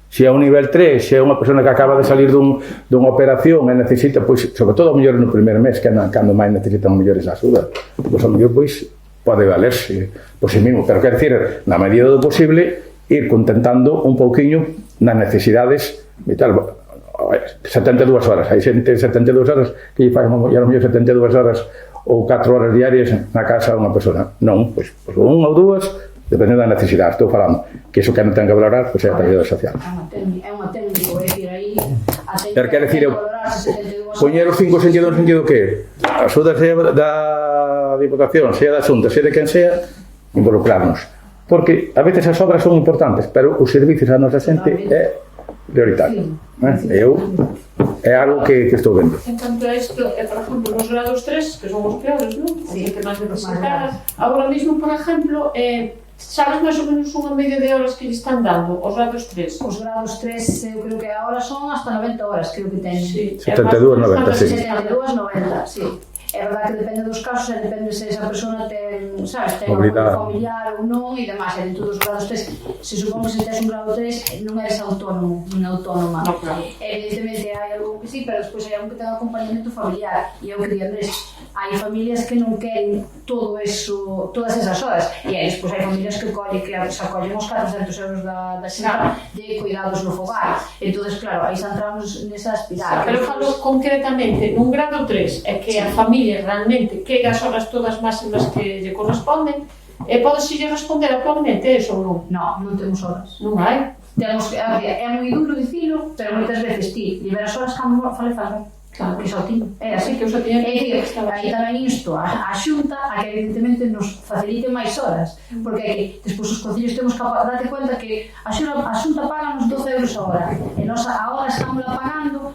se é un nivel 3, se é unha persona que acaba de salir dunha operación e necesita, pois, sobre todo ao mellor no primer mes, que cando máis necesitan mellor esa axuda, pois ao mellor pode valerse por si mismo, pero quer dicir, na medida do posible, ir contentando un pouquiño nas necesidades vital. 72 horas, hai xente 72 horas que lle pagan ao mellor 72 horas ou 4 horas diarias na casa a unha persona. Non, pois unha ou dúas, depende da necesidade. Estou falando que iso que non ten que valorar, pois é a traballadora social. É unha técnica, é dicir, aí... Pero quer dicir, poñer os 5 sentidos no sentido que a axuda sea da Diputación, sea da Xunta, sea de quen sea, involucrarnos. Porque a veces as obras son importantes, pero os servicios a nosa xente é prioritario. É algo que estou vendo. En canto a isto, por exemplo, nos grados 3, que son os peores, non? Sí, que máis necesitadas. Agora mesmo, por exemplo, sabes máis ou menos unha media de horas que lle están dando os grados 3? Os grados 3, eu creo que agora son hasta 90 horas, creo que teñen. Sí. 72,90, sí. 72,90, sí. É verdade que depende dos casos, e depende se esa persona ten, sabes, ten un familiar ou non e demais, e dentro dos grados 3, se supón que se tes un grado 3 non eres autónomo, non autónoma. No, claro. Evidentemente hai algo que sí, pero despois hai algo que ten acompañamento familiar, e eu que di Andrés, hai familias que non queren todo eso, todas esas horas, e aí despois hai familias que se acollen os 400 euros da Xunta de cuidados no fogar. Entonces, claro, aí xa entramos nesa espiral. Pero falo concretamente, nun grado 3, é que a familia realmente quega as horas todas máximas que lle corresponden, e podes lle responder actualmente eso ou non? Non temos horas. Non hai? É moi duro dicilo, pero moitas veces ti liberas horas cando fale falta. Claro, que xa o tiño. É así que eu xa tiña. É dicir, aí tamén isto a Xunta a que evidentemente nos facilite máis horas, porque é que despois os concellos temos que darte cuenta que a Xunta paga uns 12 euros a hora, e nós a hora estamos pagando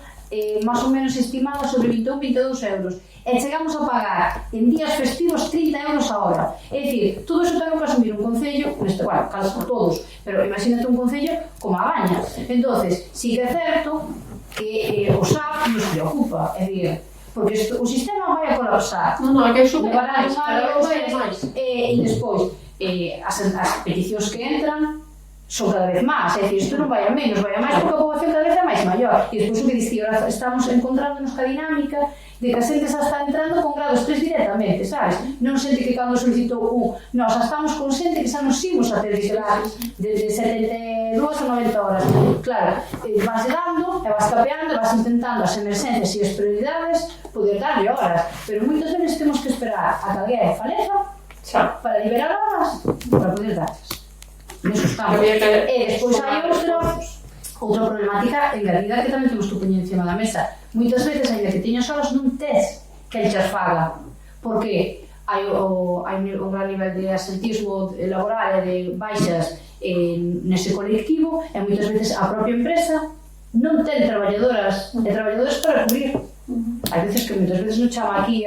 máis ou menos estimada sobre 21-22 euros. E chegamos a pagar en días festivos 30 euros a hora. É dicir, todo iso ten que asumir un concello, bueno, caso todos, pero imagínate un concello como a Baña. Entonces, sí que é certo que o SAP nos preocupa, é dicir, porque o sistema vai a colapsar. Non, é que xume máis, e despois, as peticións que entran son cada vez máis, é dicir, isto non vai a menos, vai a máis porque a poboación cada vez é máis maior. E despois o que diz que ahora estamos encontrándonos ca dinámica de que a xente xa está entrando con grados 3 directamente, sabes? Non xente que cando solicitou nós xa estamos con xente que xa nos imos a ter grados de 72 a 90 horas. Claro, vas dando, e vas capeando, vas intentando as emerxencias e as prioridades poder darlle horas, pero moitas veces temos que esperar a que alguén faleza para liberar horas para poder darles. Neso estamos. E despois hai outra problemática engadida que tamén temos que poñer encima da mesa. Moitas veces, ainda que teñas horas, non tes que ellas faga. Por que? hai un gran nivel de absentismo laboral e de baixas nese colectivo, e moitas veces a propia empresa non ten traballadoras e traballadores para cubrir. Hai veces que moitas veces non chama aquí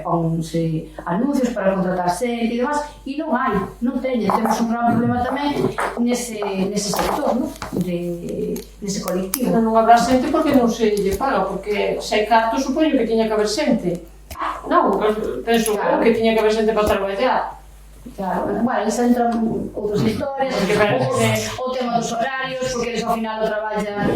ponse anuncios para contratar xente e demás, e non hai, non teñen. Temos un gran problema tamén nese sector, nese colectivo. Non habrá xente porque non se lle paga, porque se hai carto supoño que tiña que haber xente. Non, penso que tiña que haber xente para traballar. Claro, bueno, eles entran outras historias, o tema dos horarios, porque eles ao final o traballan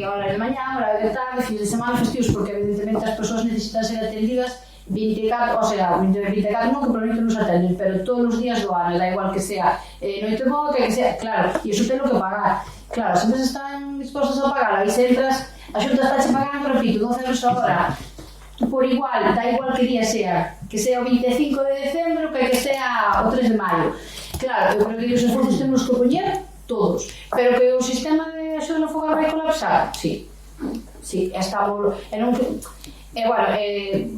hora de mañá, hora de tarde, fin de semana, festivos, porque evidentemente as persoas necesitan ser atendidas 24 non que probablemente non se atenden, pero todos os días do ano, da igual que sea noite boa, que sea, claro, e iso ten que pagar. Claro, as empresas están dispostas a pagar, aí se entras, a xunta está che pagando, repito, 12 euros a hora, por igual, da igual que día sea, que sea o 25 de decembro, que sea o 3 de maio. Claro, eu creo que os esforzos temos que poñer todos, pero que o sistema de axuda no fogar vai colapsar, sí, estamos,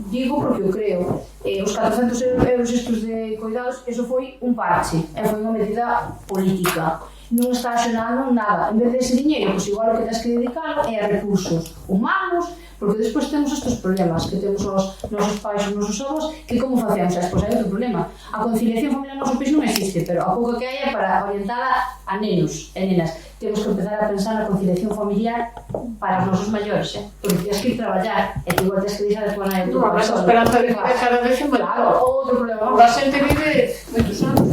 digo porque eu creo, os 400 euros estos de cuidados, eso foi un parche, foi unha medida política, non está axonando nada. En vez dese diñeiro, pois igual o que tens que dedicalo é a recursos humanos, porque despois temos estes problemas que temos os nosos pais, os nosos avós, que como facemos? Pois hai outro problema. A conciliación familiar no noso país non existe, pero a pouco que hai é para orientada a nenos e nenas. Temos que empezar a pensar na conciliación familiar para os nosos maiores, porque tens que ir traballar, e que igual tens que deixar a tua nai ou tua pai. A esperanza de cada vez é maior. Claro, outro problema. A xente vive moitos anos.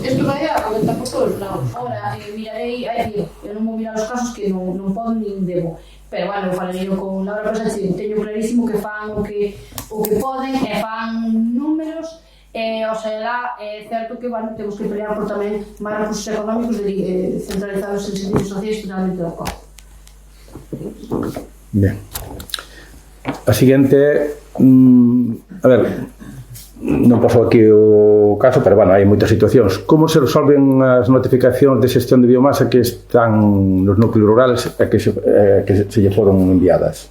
Isto vai a comentar por todos lados. Ora, mirarei, eu non vou mirar os casos que non podo nin debo. Pero, bueno, eu falarei con Laura Pesanchi, teño clarísimo que fan o que poden e fan números, o sea, é certo que, bueno, temos que pelear por tamén máis recursos económicos centralizados en servicios sociais, totalmente de acordo. Ben. A seguinte, a ver, non pasou aquí o caso, pero, bueno, hai moitas situacións. Como se resolven as notificacións de xestión de biomasa que están nos núcleos rurales e que se lle foron enviadas?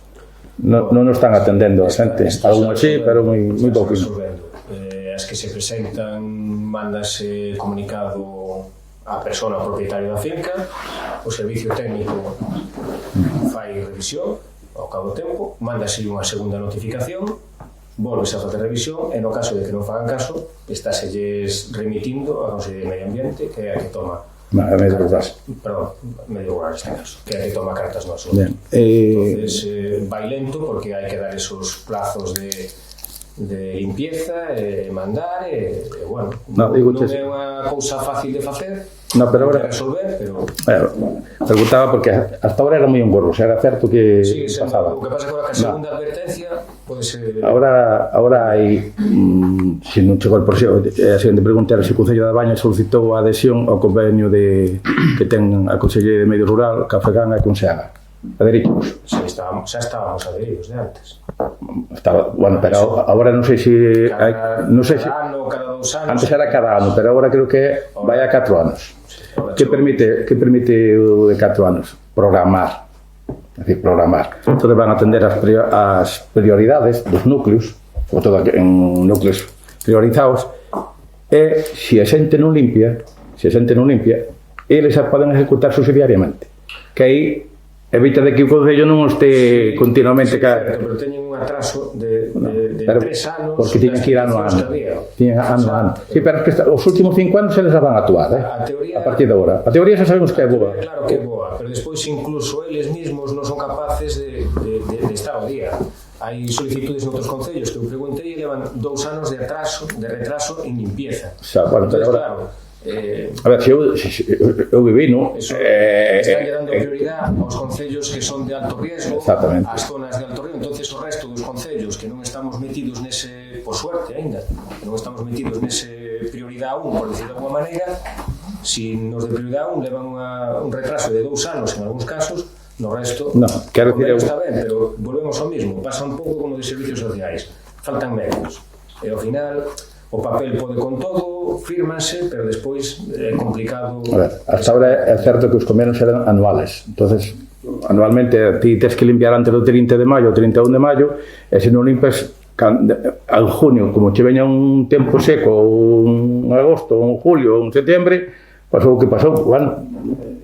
Non nos están atendendo a xente, algún así, pero moi pouco. As que se presentan, mándase comunicado á persona propietaria da finca, o servicio técnico fai revisión ao cabo do tempo, mándase unha segunda notificación, volves a facer revisión e no caso de que non fagan caso estáselles remitindo a Consellería de Medio Ambiente, que é a que toma Medio Rural. Perdón, Medio Rural neste caso, que é a que toma cartas no asunto. Entonces vai lento porque hai que dar esos plazos de limpieza e mandar bueno, non é unha cousa fácil de facer, pero ahora resolver, pero preguntaba porque hasta ahora era moi engorroso, era certo que pasaba. O que pasa agora que a segunda advertencia pode ser... Ahora hai, se non chegou al proxecto, a seguinte pregunta era se o Concello da Baña solicitou a adhesión ao convenio que ten a Consellería de Medio Rural, Cafegán e Conseaga. Aderichos? Sí, xa estábamos adheridos de antes. Bueno, pero agora non sei se... Cada ano, cada 2 anos... Antes era cada ano, pero agora creo que vai a 4 anos. Que permite o de 4 anos? Programar. É dicir, programar. Entón van a atender as prioridades dos núcleos, sobre todo en núcleos priorizados, e se a xente non limpia, eles a poden ejecutar subsidiariamente. Que aí evita de que o Concello non este continuamente... Pero teñen un atraso de 3 anos... Porque tiñen que ir ano a ano. Tiñen ano a ano. Sí, pero os últimos 5 anos eles van a actuar, a partir de agora. A teoría xa sabemos que é boa. Claro que é boa, pero despois incluso eles mesmos non son capaces de estar ao día. Hai solicitudes noutros concellos que eu preguntei e levan 2 anos de retraso en limpieza. Bueno, pero agora... A ver, se eu viví, non? Están dando prioridade aos concellos que son de alto riesgo, ás zonas de alto riesgo, entonces o resto dos concellos que non estamos metidos nese, por suerte aínda, que non estamos metidos nese prioridade 1, por decir de alguma maneira, si nos de prioridade 1 levan un retraso de 2 anos en algúns casos, no resto, quero decir, está ben, pero volvemos ao mismo, pasa un pouco como de servicios sociais, faltan medios, e ao final... O papel pode con todo, fírmanse, pero despois é complicado... A ver, hasta ahora é certo que os convenios eran anuales. Entonces, anualmente ti tens que limpiar antes do 30 de maio ou 31 de maio, e se non limpas al junio, como che veña un tempo seco, un agosto, un julio, un setembro, pasou o que pasou, bueno,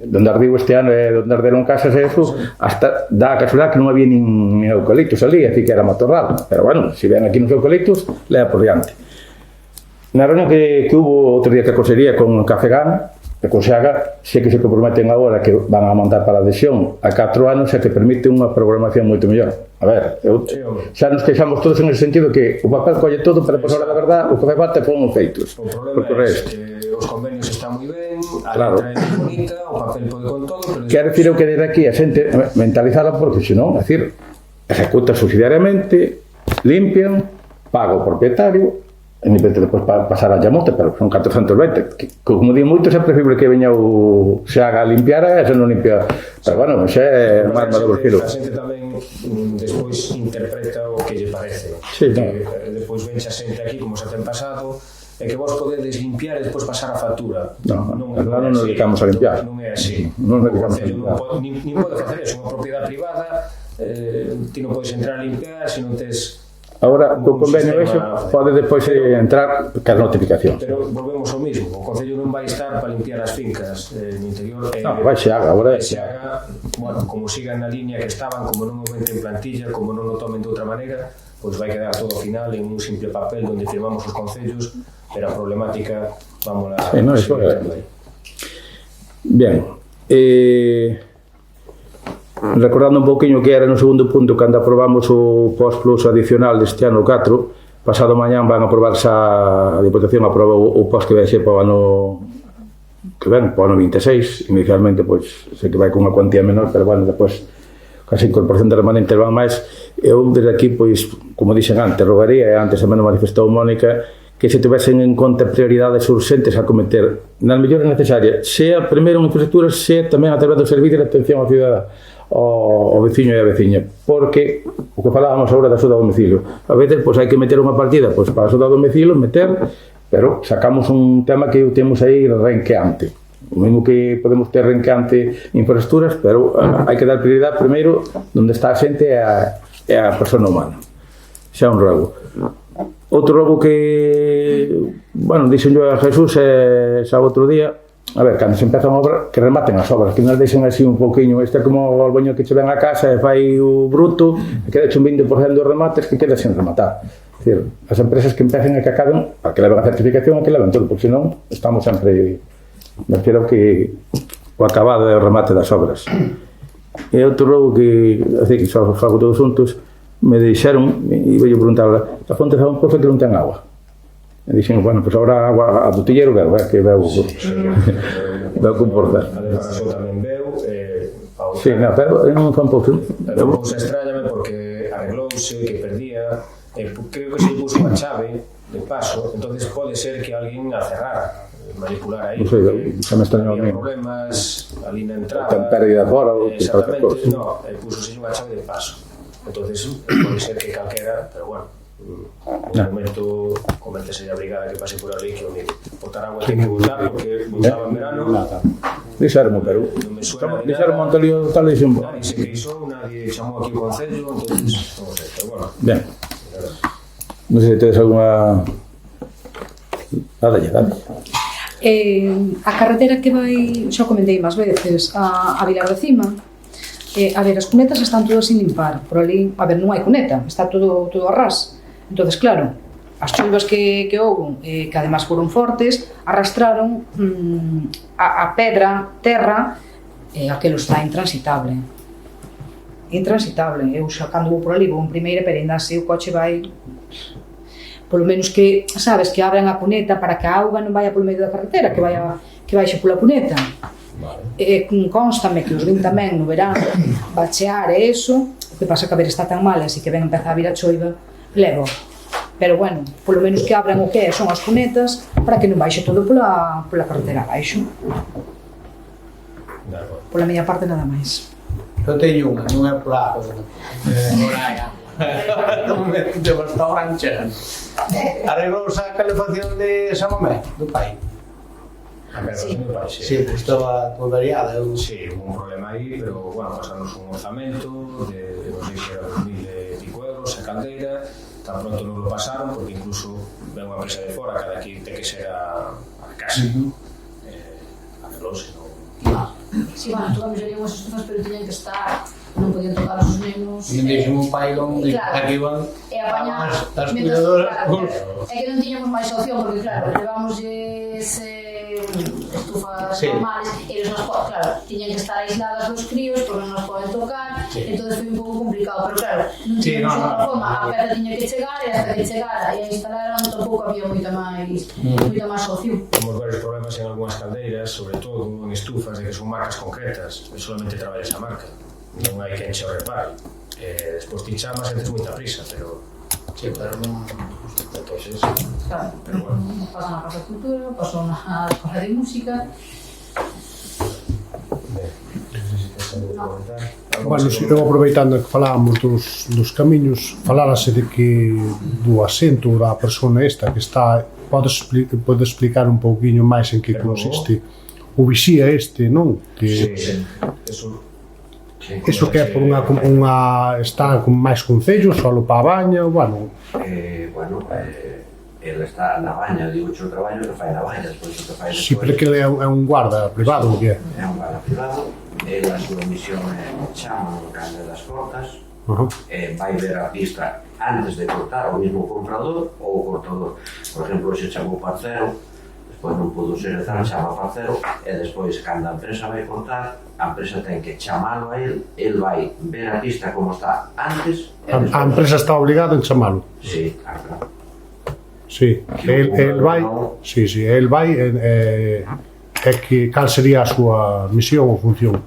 donde ardiu este ano e donde arderon casas e eso, hasta dá a casualidade que non había nin eucaliptos ali, así que era matorral, pero bueno, se ven aquí nos eucaliptos, lea por diante. Na reunión que hubo outro día que a Consellería con Café Gana, e con Xaga, xe que se comprometen agora que van a montar para a adhesión a 4 anos e que permite unha programación moito mellor. A ver, xa nos queixamos todos en ese sentido que o papel colle todo, pero por hora da verdad o que fai falta son os feitos. O problema é que os convenios están moi ben, a letra é bonita, o papel pode con todo, pero... Quero dicir o que desde aquí a xente mentalizada porque senón, é dicir, ejecuta subsidiariamente, limpian, paga o propietario, e ni pete depois pasar a llamote, pero son 420, que, como di moito, é preferible que veña o Xaga a limpiar e se non limpia, pero bueno, xa é máis maduro filo. A xente tamén despois interpreta o que lle parece, sí, que despois ven xa xente aquí como xa ten pasado, e que vos podedes limpiar e despois pasar a factura. Non nos dedicamos a limpiar. Non é así. Non nos dedicamos a limpiar. Nin pode facer eso, unha propiedade privada, ti non podes entrar a limpiar se non tes... Agora, co convenio ese, pode depois entrar cada notificación. Pero volvemos ao mismo, o Concello non vai estar para limpiar as fincas no interior. Non, vai Xaga, agora é Xaga, bueno, como sigan na línea que estaban, como non aumenten plantilla, como non o tomen de outra maneira, pois vai quedar todo ao final en un simple papel onde firmamos os concellos, pero a problemática, vamos a... Sí, non, eso é... Bien, recordando un pouquinho que era no segundo punto cando aprobamos o post-plus adicional deste ano 4, pasado mañán van a aprobarse a Diputación aproba o post que vai ser para o ano que ven, para o ano 26 inicialmente, pois, sei que vai con unha cuantía menor pero bueno, depois case incorporación de remanentes van máis. Eu desde aquí, pois, como dixen antes, rogaría, e antes tamén o manifestou Mónica, que se tivesen en conta prioridades urgentes a cometer nas mellores necesarias, sea primeiro en infraestructuras, sea tamén a través do servicio de atención ao cidadán, ao veciño e a veciña, porque o que falábamos agora da axuda a domicilio, a veces pois hai que meter unha partida pois para a axuda a domicilio, pero sacamos un tema que temos aí renqueante, o mesmo que podemos ter renqueante infraestructuras, pero hai que dar prioridade primeiro onde está a xente e a persona humana. Xa un rogo. Outro rogo que, bueno, dixen yo a Jesús xa outro día, a ver, cando se empezan a obra, que rematen as obras, que nos deixen así un pouquiño, este é como o alboño que che ven a casa e fai o bruto, e queda un 20% dos remates que queda sen rematar. É dicir, as empresas que empecen e que acaben, para que leven a certificación e que leven todo, porque senón estamos sempre, me refiero que o acabado e o remate das obras. E outro rogo que, así que só fago todos juntos, me dixeron, e vou preguntar, a fonte de un pozo que non ten agua. E dixen, bueno, pois agora agua a botellero veo, que veo veo comportar. A de Barasó tamén veo, sí, non, pero non fan pouco. A cousa extrañame porque arreglouse, que perdía, creo que se puso unha chave de paso, entonces pode ser que alguén a cerrara, manipular aí. Non sei, xa me extrañou a mí. Problemas ali na entrada. Ten pérdida fora, exactamente, no, puso unha chave de paso. Entonces, pode ser que calquera, pero bueno, no momento coméntese a brigada que pase por ali que o mire, botar agua ten que botar porque botaba en verano. Dixermo, pero dixermo ante lío tal dixen. Nadie se queixou, nadie chamou aquí o Concello, entonces, non sei, pero bueno. Ben. Non sei se tedes alguna... Dale. A carretera que vai, xa comentei máis veces, a Vilar de Cima, a ver, as cunetas están todas sin limpar, por ali, a ver, non hai cuneta, está todo a ras. Entonces, claro, as choivas que houve, que además foron fortes, arrastraron a pedra, terra, e aquilo está intransitable. Intransitable. Eu xa cando vou por ali, vou en primeira, pero ainda así o coche vai... Polo menos que, sabes, que abran a cuneta para que a auga non vaya polo medio da carretera, que vaixe pola cuneta. Constame que os vin tamén no verán bachear e eso, o que pasa que a ver está tan mal, así que ven empeza a vir a choiva, levo. Pero bueno, polo menos que abran o que son as cunetas para que non baixe todo pola carretera abaixo. Pola miña parte nada máis. Eu teño unha, non é pola Moraia. Non me temos para ranchar. Arreglouse a calefacción de San Mamé, do pai. Sí, pues estaba todo variada. Sí, hubo un problema aí, pero bueno, pasamos un orzamento de non sei que era 2000 e pico euros a caldeira, tan pronto non lo pasaron, porque incluso ven unha empresa de fora, cada que ten que ser a casa, arreglóse, non? Sí, bueno, tocamos serían as estufas, pero tiñan que estar, non podían tocar os nenos. E deixen un pailón de arriba e apañar as cuidadoras. É que non tiñamos máis opción, porque claro, levámoslles estufas normales, e eles nos poden, claro, tiñan que estar aisladas dos críos, porque non nos poden tocar, entón foi un pouco complicado, pero claro, non tiñamos outra forma, a peza tiña que chegar, e hasta que chegara e a instalaran, tampouco había moita máis opción. Temos varios problemas en algunhas caldeiras, sobre todo en estufas, de que son marcas concretas, e solamente traballa esa marca, non hai quen che o repare. Despois ti chamas e tes moita prisa, pero... Sí, pero non... Entonces... Claro, pero bueno. Pasan na Casa de Cultura, pasou na Escola de Música... Bueno, eu aproveitando que falábamos dos camiños, falárase de que do asento da persona esta que está, podes explicar un pouquiño máis en que consiste o vixía este, non? Que eso que é por unha está con máis concellos, solo para a baña, bueno. Ele está na baña, digo o traballo que fai na baña, despois o que fai despois. Si, pero que é un guarda privado, o que é? É un guarda privado, a súa misión é chama no cambio das cortas, vai ver a pista antes de cortar o mismo comprador ou o cortador. Por exemplo, se chamou parcero, despois non pudo ser tal, chama parcero, e despois, cando a empresa vai cortar, a empresa ten que chamalo a el vai ver a pista como está antes. A empresa está obligada en chamalo? Sí, claro. Sí, el vai, é que cal sería a súa misión ou función?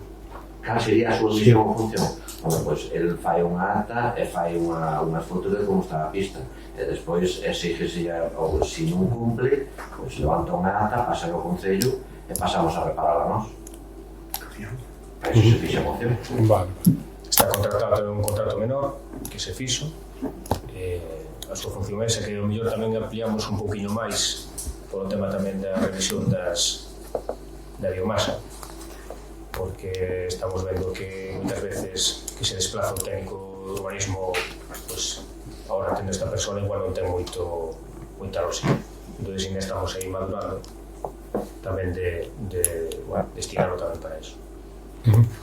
Cal sería a súa misión ou función? Bueno, pois, el fai unha ata e fai unhas fotos de como está a pista, e despois exígese, ou se non cumple, pois levanta unha ata, pasa ao concello e pasamos a repararla nós. Para iso se fixa a moción. Vale. Está contratado un contrato menor que se fixo, a súa función é que o mellor tamén ampliamos un pouquinho máis polo tema tamén da revisión da biomasa, porque estamos vendo que moitas veces que se desplaza o técnico do urbanismo, pues, ahora tendo esta persona igual non ten moita lógica, entón ainda estamos aí madurando tamén de destinarlo tamén para eso.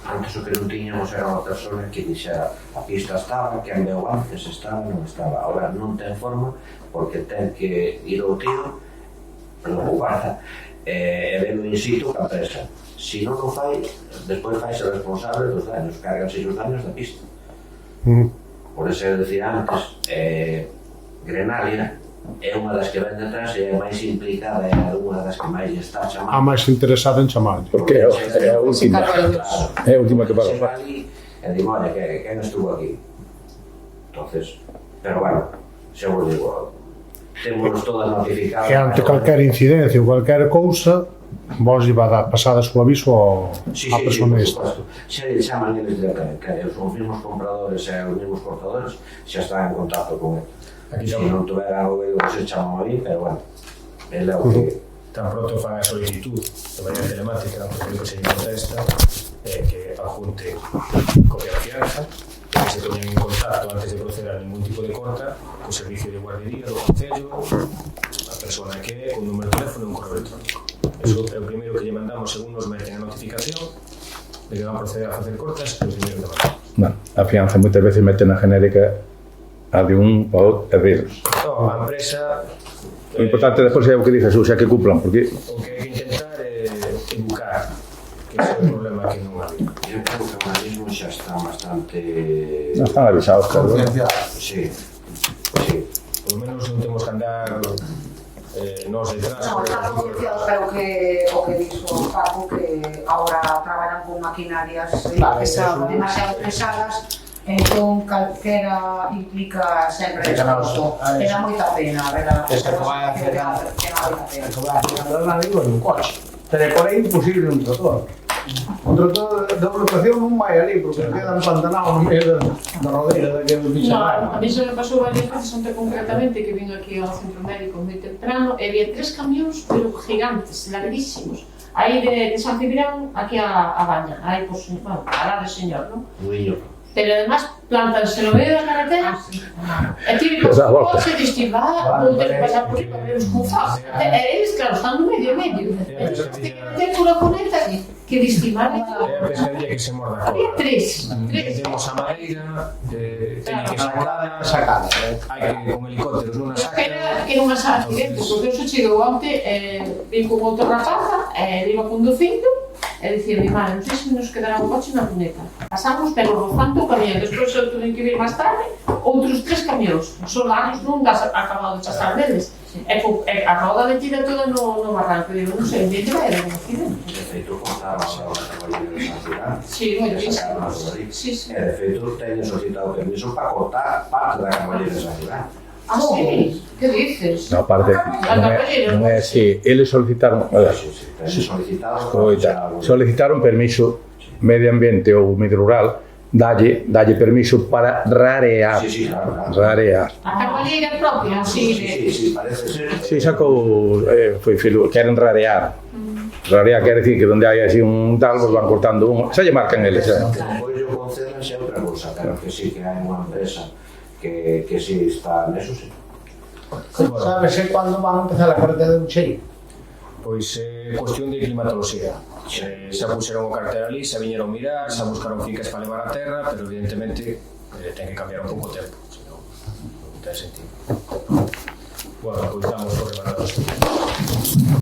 Antes o que non tiñamos era unha persona que dixera a pista estaba, que andeu antes estaba, non estaba. Ahora non ten forma porque ten que ir ao tiro, perdón, o guarda, e verlo in situ ca empresa. Se non o fai, despois faise responsable dos daños, cárganse os daños da pista. Por eso eu decía antes, Grenalia é unha das que ven detrás e é máis implicada, é unha das que máis está chamando. A máis interesada en chamar. Porque é a última. É a última que paga. Chega ali e digo, olha, quen estuvo aquí? Entonces, pero bueno, xa vos digo, temos todas notificadas. E ante calquer incidencia ou calquer cousa, vos iba a dar pasada o aviso á persona esta. Xa lle chaman eles directamente, que os mismos compradores e os mismos cortadores xa están en contacto con ele. Se non tuveran o velo, se chaman a mí, pero bueno, ele é o que... Tan pronto fan a solicitud de maneira telemática, porque o que se lle contesta é que adjunte copia da fianza, que se poñen en contacto antes de proceder a ningún tipo de corta co servicio de guardería do concello, a persona que é, con número de teléfono e un correo electrónico. Eso é o primeiro que lle mandamos según nos meten a notificación de que van a proceder a facer cortas, é o primeiro que mandamos. Non, a fianza moitas veces mete na genérica a de un ou a deles. Non, a empresa... O importante despois é o que dices, o sea, que cumplan, porque... O que hai que intentar é educar, que ese é o problema que non había. Eu creo que ahora mismo xa están bastante... Non están avisados, claro. Sí. Por lo menos non temos que andar nos detrás. Non, están concienciados, pero o que dixo Paco, que agora traballan con maquinarias demasiado pesadas, entón calquera implica sempre esforzo. Era moita pena, verdad? Esa que vai a hacer a digo en un coche. Pero por aí imposible un trator. Un trator de rotación non vai ali, porque queda empantanado no medio da rodeira daquele bicharraio. A mí se me pasou varias veces onde concretamente que vin aquí ao centro médico moi temprano e vi 3 camións, pero gigantes, larguísimos. Aí de San Cibrián aquí a Baña, aí, pues, bueno, a la de señor, non? Muiño. pero además plantanse no medio da carretera e tiene que pasar o coche de estivar, non ten que pasar por aí para ver os confas. E eles, claro, están no medio. Entón, ten que meter por a cuneta que de estivar É a pescadilla que se morda a había cola. tres. Metemos a madeira, teñen que sacada, hai que con helicópteros nunha saca. Que era un accidente, porque eu se chegou onte, vin con outra rapaza, iba conducindo, e dicía, mi madre, non sei se nos quedará un coche na cuneta. Pasamos, pero rozando o camión, despois eu tuve que vir máis tarde, outros 3 camións, solanos non das acabado de chascar deles. E a roda metida toda no barranco, digo, non sei, onde vai era un accidente. De feito, contaba a caballeira de San Cirán. Sí, moitísimo. Sí. E de feito, teñen solicitado permiso para cortar parte da caballeira de San Cirán. Ah, sí? Que dices? Na parte, non é así. Eles solicitaron, solicitaron permiso medio ambiente ou medio rural, dalle permiso para rarear. Sí, claro. Rarear. A caballeira propia, Sí, parece ser. Si, sacou, foi filo, queren rarear. Rarear quer decir que onde hai así un tal, pues van cortando un, xa lle marcan eles. Pois yo conceden xa outra cousa, pero que sí que hai unha empresa que sí está neso, sí. Sabes cando van a empezar a carretera de Ucheiro? Pois cuestión de climatoloxía. Se puxeron o cartel ali, se viñeron mirar, se buscaron fincas para levar a terra, pero evidentemente ten que cambiar un pouco o tempo, senón non ten sentido. Bueno, pois damos por rematado.